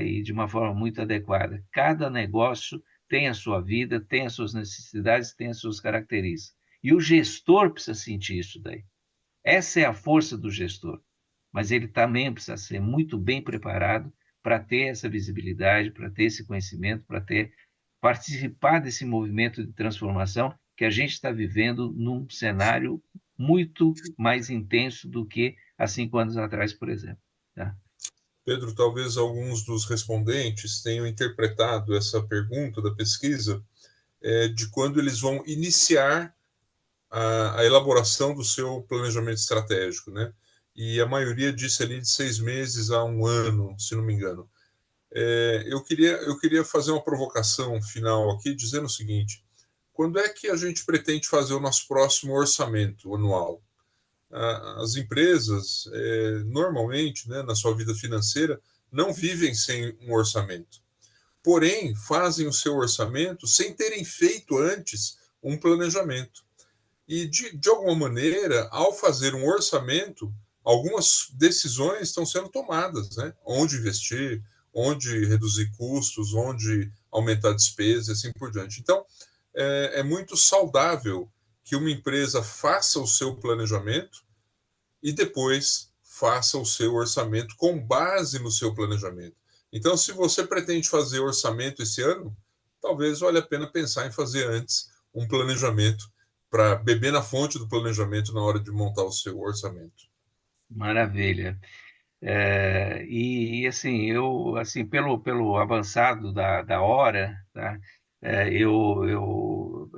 e de uma forma muito adequada, cada negócio tem a sua vida, tem as suas necessidades, tem as suas características. E o gestor precisa sentir isso daí. Essa é a força do gestor. Mas ele também precisa ser muito bem preparado para ter essa visibilidade, para ter esse conhecimento, para participar desse movimento de transformação que a gente está vivendo num cenário muito mais intenso do que há 5 anos atrás, por exemplo. Tá?
Pedro, talvez alguns dos respondentes tenham interpretado essa pergunta da pesquisa de quando eles vão iniciar a elaboração do seu planejamento estratégico, né? E a maioria disse ali de 6 meses a 1 ano, se não me engano. Eu queria fazer uma provocação final aqui, dizendo o seguinte: quando é que a gente pretende fazer o nosso próximo orçamento anual? As empresas, normalmente, né, na sua vida financeira, não vivem sem um orçamento. Porém, fazem o seu orçamento sem terem feito antes um planejamento. E, de alguma maneira, ao fazer um orçamento, algumas decisões estão sendo tomadas, né? Onde investir, onde reduzir custos, onde aumentar despesas e assim por diante. Então, é muito saudável que uma empresa faça o seu planejamento e depois faça o seu orçamento com base no seu planejamento. Então, se você pretende fazer orçamento esse ano, talvez valha a pena pensar em fazer antes um planejamento para beber na fonte do planejamento na hora de montar o seu orçamento.
Maravilha. Assim, assim, pelo avançado da hora, tá?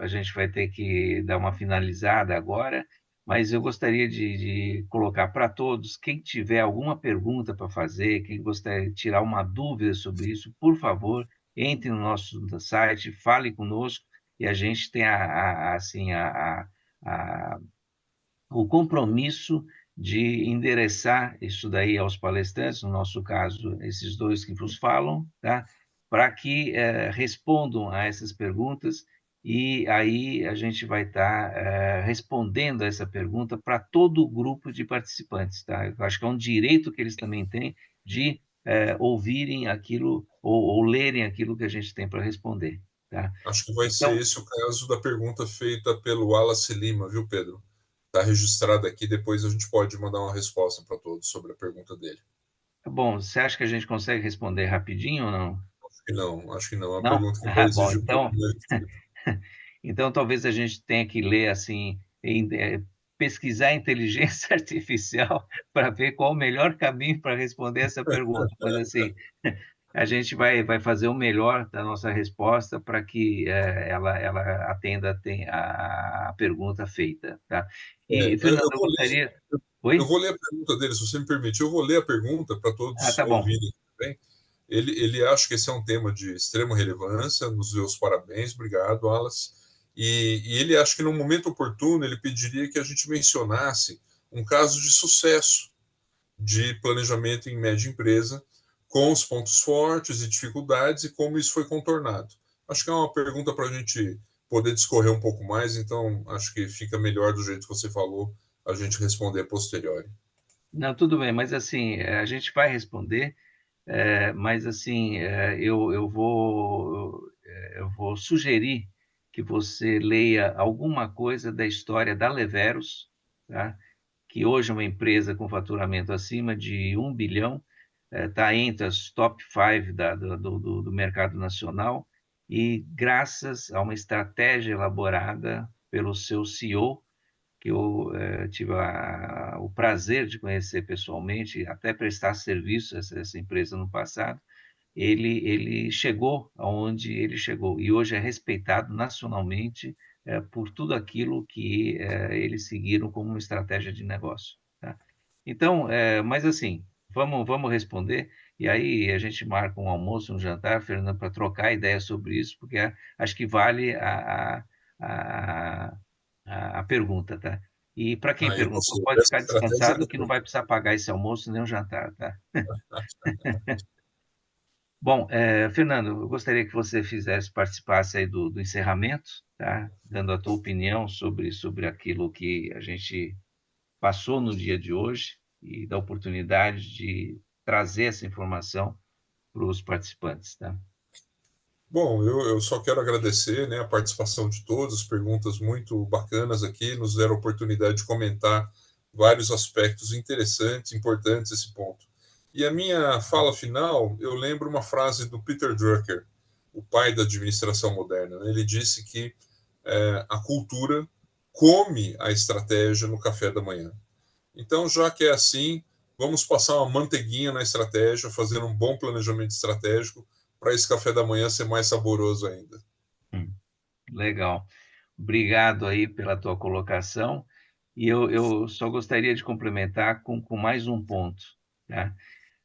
A gente vai ter que dar uma finalizada agora, mas eu gostaria de colocar para todos, quem tiver alguma pergunta para fazer, quem gostaria de tirar uma dúvida sobre isso, por favor, entre no nosso site, fale conosco, e a gente tem assim, a o compromisso de endereçar isso daí aos palestrantes, no nosso caso, esses dois que vos falam, tá? Para que respondam a essas perguntas e aí a gente vai estar respondendo a essa pergunta para todo o grupo de participantes, tá? Eu acho que é um direito que eles também têm de ouvirem aquilo ou lerem aquilo que a gente tem para responder, tá?
Acho que vai ser
Então,
esse o caso da pergunta feita pelo Wallace Lima, viu, Pedro? Está registrado aqui, depois a gente pode mandar uma resposta para todos sobre a pergunta dele.
bom, você acha que a gente consegue responder rapidinho ou não?
Acho que não. É uma
Não?
pergunta que vai
Ah, bom,
exigir um pouco
então,
mais de tempo.
então talvez a gente tenha que ler assim, pesquisar inteligência artificial para ver qual o melhor caminho para responder essa pergunta. Mas assim, a gente vai fazer o melhor da nossa resposta para que ela atenda a pergunta feita, tá? E, Fernando,
Eu
eu
vou ler,
gostaria...
eu
Oi?
vou ler a pergunta dele, se você me permite. Eu vou ler a pergunta para
Ah,
todos
tá bom.
ouvirem também. Ele acha que esse é um tema de extrema relevância, nos meus parabéns, obrigado, Wallace. E ele acha que no momento oportuno ele pediria que a gente mencionasse um caso de sucesso de planejamento em média empresa, com os pontos fortes e dificuldades e como isso foi contornado. Acho que é uma pergunta para a gente poder discorrer um pouco mais, então acho que fica melhor do jeito que você falou a gente responder a posteriori.
Não, tudo bem, mas assim, a gente vai responder. Mas assim, eu vou sugerir que você leia alguma coisa da história da Leveros, tá? Que hoje é uma empresa com faturamento acima de 1 bilhão, está entre as top 5 do mercado nacional, e graças a uma estratégia elaborada pelo seu CEO, que eu tive o prazer de conhecer pessoalmente, até prestar serviço a essa empresa no passado, ele chegou aonde ele chegou e hoje é respeitado nacionalmente por tudo aquilo que eles seguiram como uma estratégia de negócio. Tá? Então, mas assim, vamos responder e aí a gente marca um almoço, um jantar, Fernando, para trocar ideias sobre isso, porque acho que vale a, a pergunta, tá? E para quem
Aí
perguntou,
você,
pode
essa
ficar
estratégia é
descansado que não
boa.
vai precisar pagar esse almoço nem o jantar, tá? Bom, Fernando, eu gostaria que você participasse aí do encerramento, tá? Dando a tua opinião sobre aquilo que a gente passou no dia de hoje e da oportunidade de trazer essa informação para os participantes, tá?
Bom, eu só quero agradecer, né, a participação de todos, perguntas muito bacanas aqui, nos deram a oportunidade de comentar vários aspectos interessantes, importantes esse ponto. E a minha fala final, eu lembro uma frase do Peter Drucker, o pai da administração moderna, né? Ele disse que a cultura come a estratégia no café da manhã. Então, já que é assim, vamos passar uma manteiguinha na estratégia, fazer um bom planejamento estratégico para esse café da manhã ser mais saboroso ainda.
Hum, legal. Obrigado aí pela tua colocação. E eu só gostaria de complementar com mais um ponto, tá?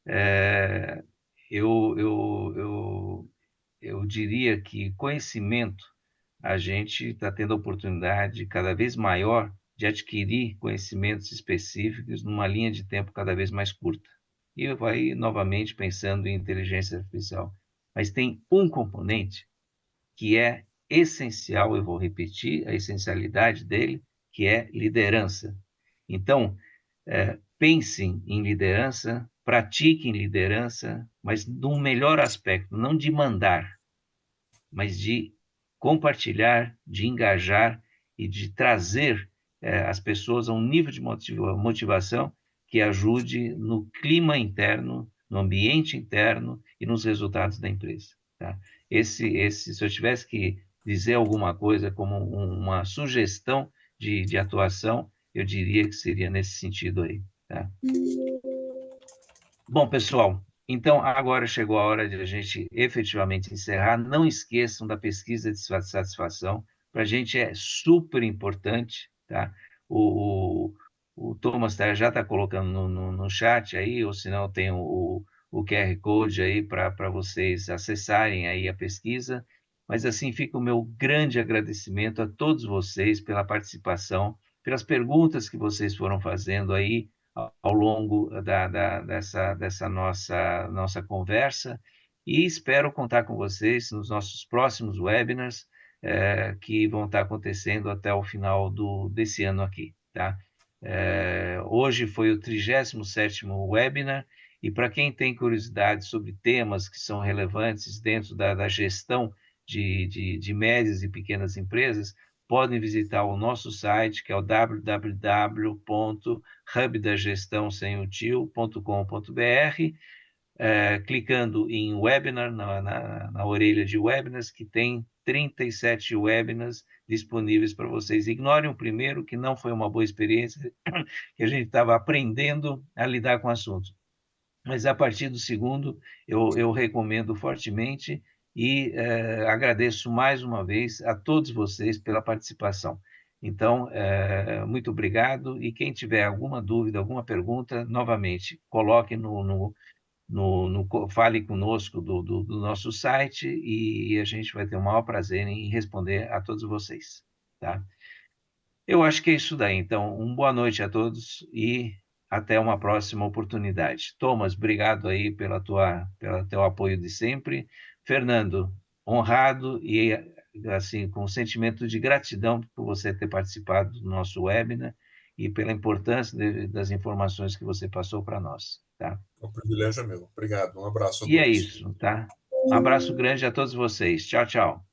É, eu diria que conhecimento, a gente está tendo a oportunidade cada vez maior de adquirir conhecimentos específicos numa linha de tempo cada vez mais curta. E eu vou aí novamente pensando em inteligência artificial. Mas tem um componente que é essencial, eu vou repetir a essencialidade dele, que é liderança. Então, pensem em liderança, pratiquem liderança, mas num melhor aspecto, não de mandar, mas de compartilhar, de engajar e de trazer as pessoas a um nível de motivação que ajude no clima interno, no ambiente interno e nos resultados da empresa. Tá? Se eu tivesse que dizer alguma coisa como uma sugestão de atuação, eu diria que seria nesse sentido aí. Tá? Bom, pessoal, então agora chegou a hora de a gente efetivamente encerrar. Não esqueçam da pesquisa de satisfação. Para a gente é super importante, tá? O Thomas já está colocando no chat aí, ou se não tem o QR Code aí para vocês acessarem aí a pesquisa. Mas assim fica o meu grande agradecimento a todos vocês pela participação, pelas perguntas que vocês foram fazendo aí ao longo dessa nossa conversa, e espero contar com vocês nos nossos próximos webinars, que vão estar acontecendo até o final desse ano aqui. Tá? Hoje foi o 37º webinar, e para quem tem curiosidade sobre temas que são relevantes dentro da gestão de médias e pequenas empresas, podem visitar o nosso site, que é o www.hubdagestãosemotio.com.br, clicando em webinar, na orelha de webinars, que tem 37 webinars disponíveis para vocês. Ignorem o primeiro, que não foi uma boa experiência, que a gente estava aprendendo a lidar com o assunto. Mas a partir do segundo, eu recomendo fortemente e agradeço mais uma vez a todos vocês pela participação. Então, muito obrigado, e quem tiver alguma dúvida, alguma pergunta, novamente, coloque fale conosco do nosso site, e a gente vai ter o maior prazer em responder a todos vocês. Tá? Eu acho que é isso daí. Então, uma boa noite a todos e até uma próxima oportunidade. Thomas, obrigado aí pelo teu apoio de sempre. Fernando, honrado e assim com um sentimento de gratidão por você ter participado do nosso webinar e pela importância das informações que você passou para nós. Tá?
O privilégio é meu. Obrigado. Um abraço a
E é
todos.
isso, tá? Um abraço grande a todos vocês. Tchau, tchau.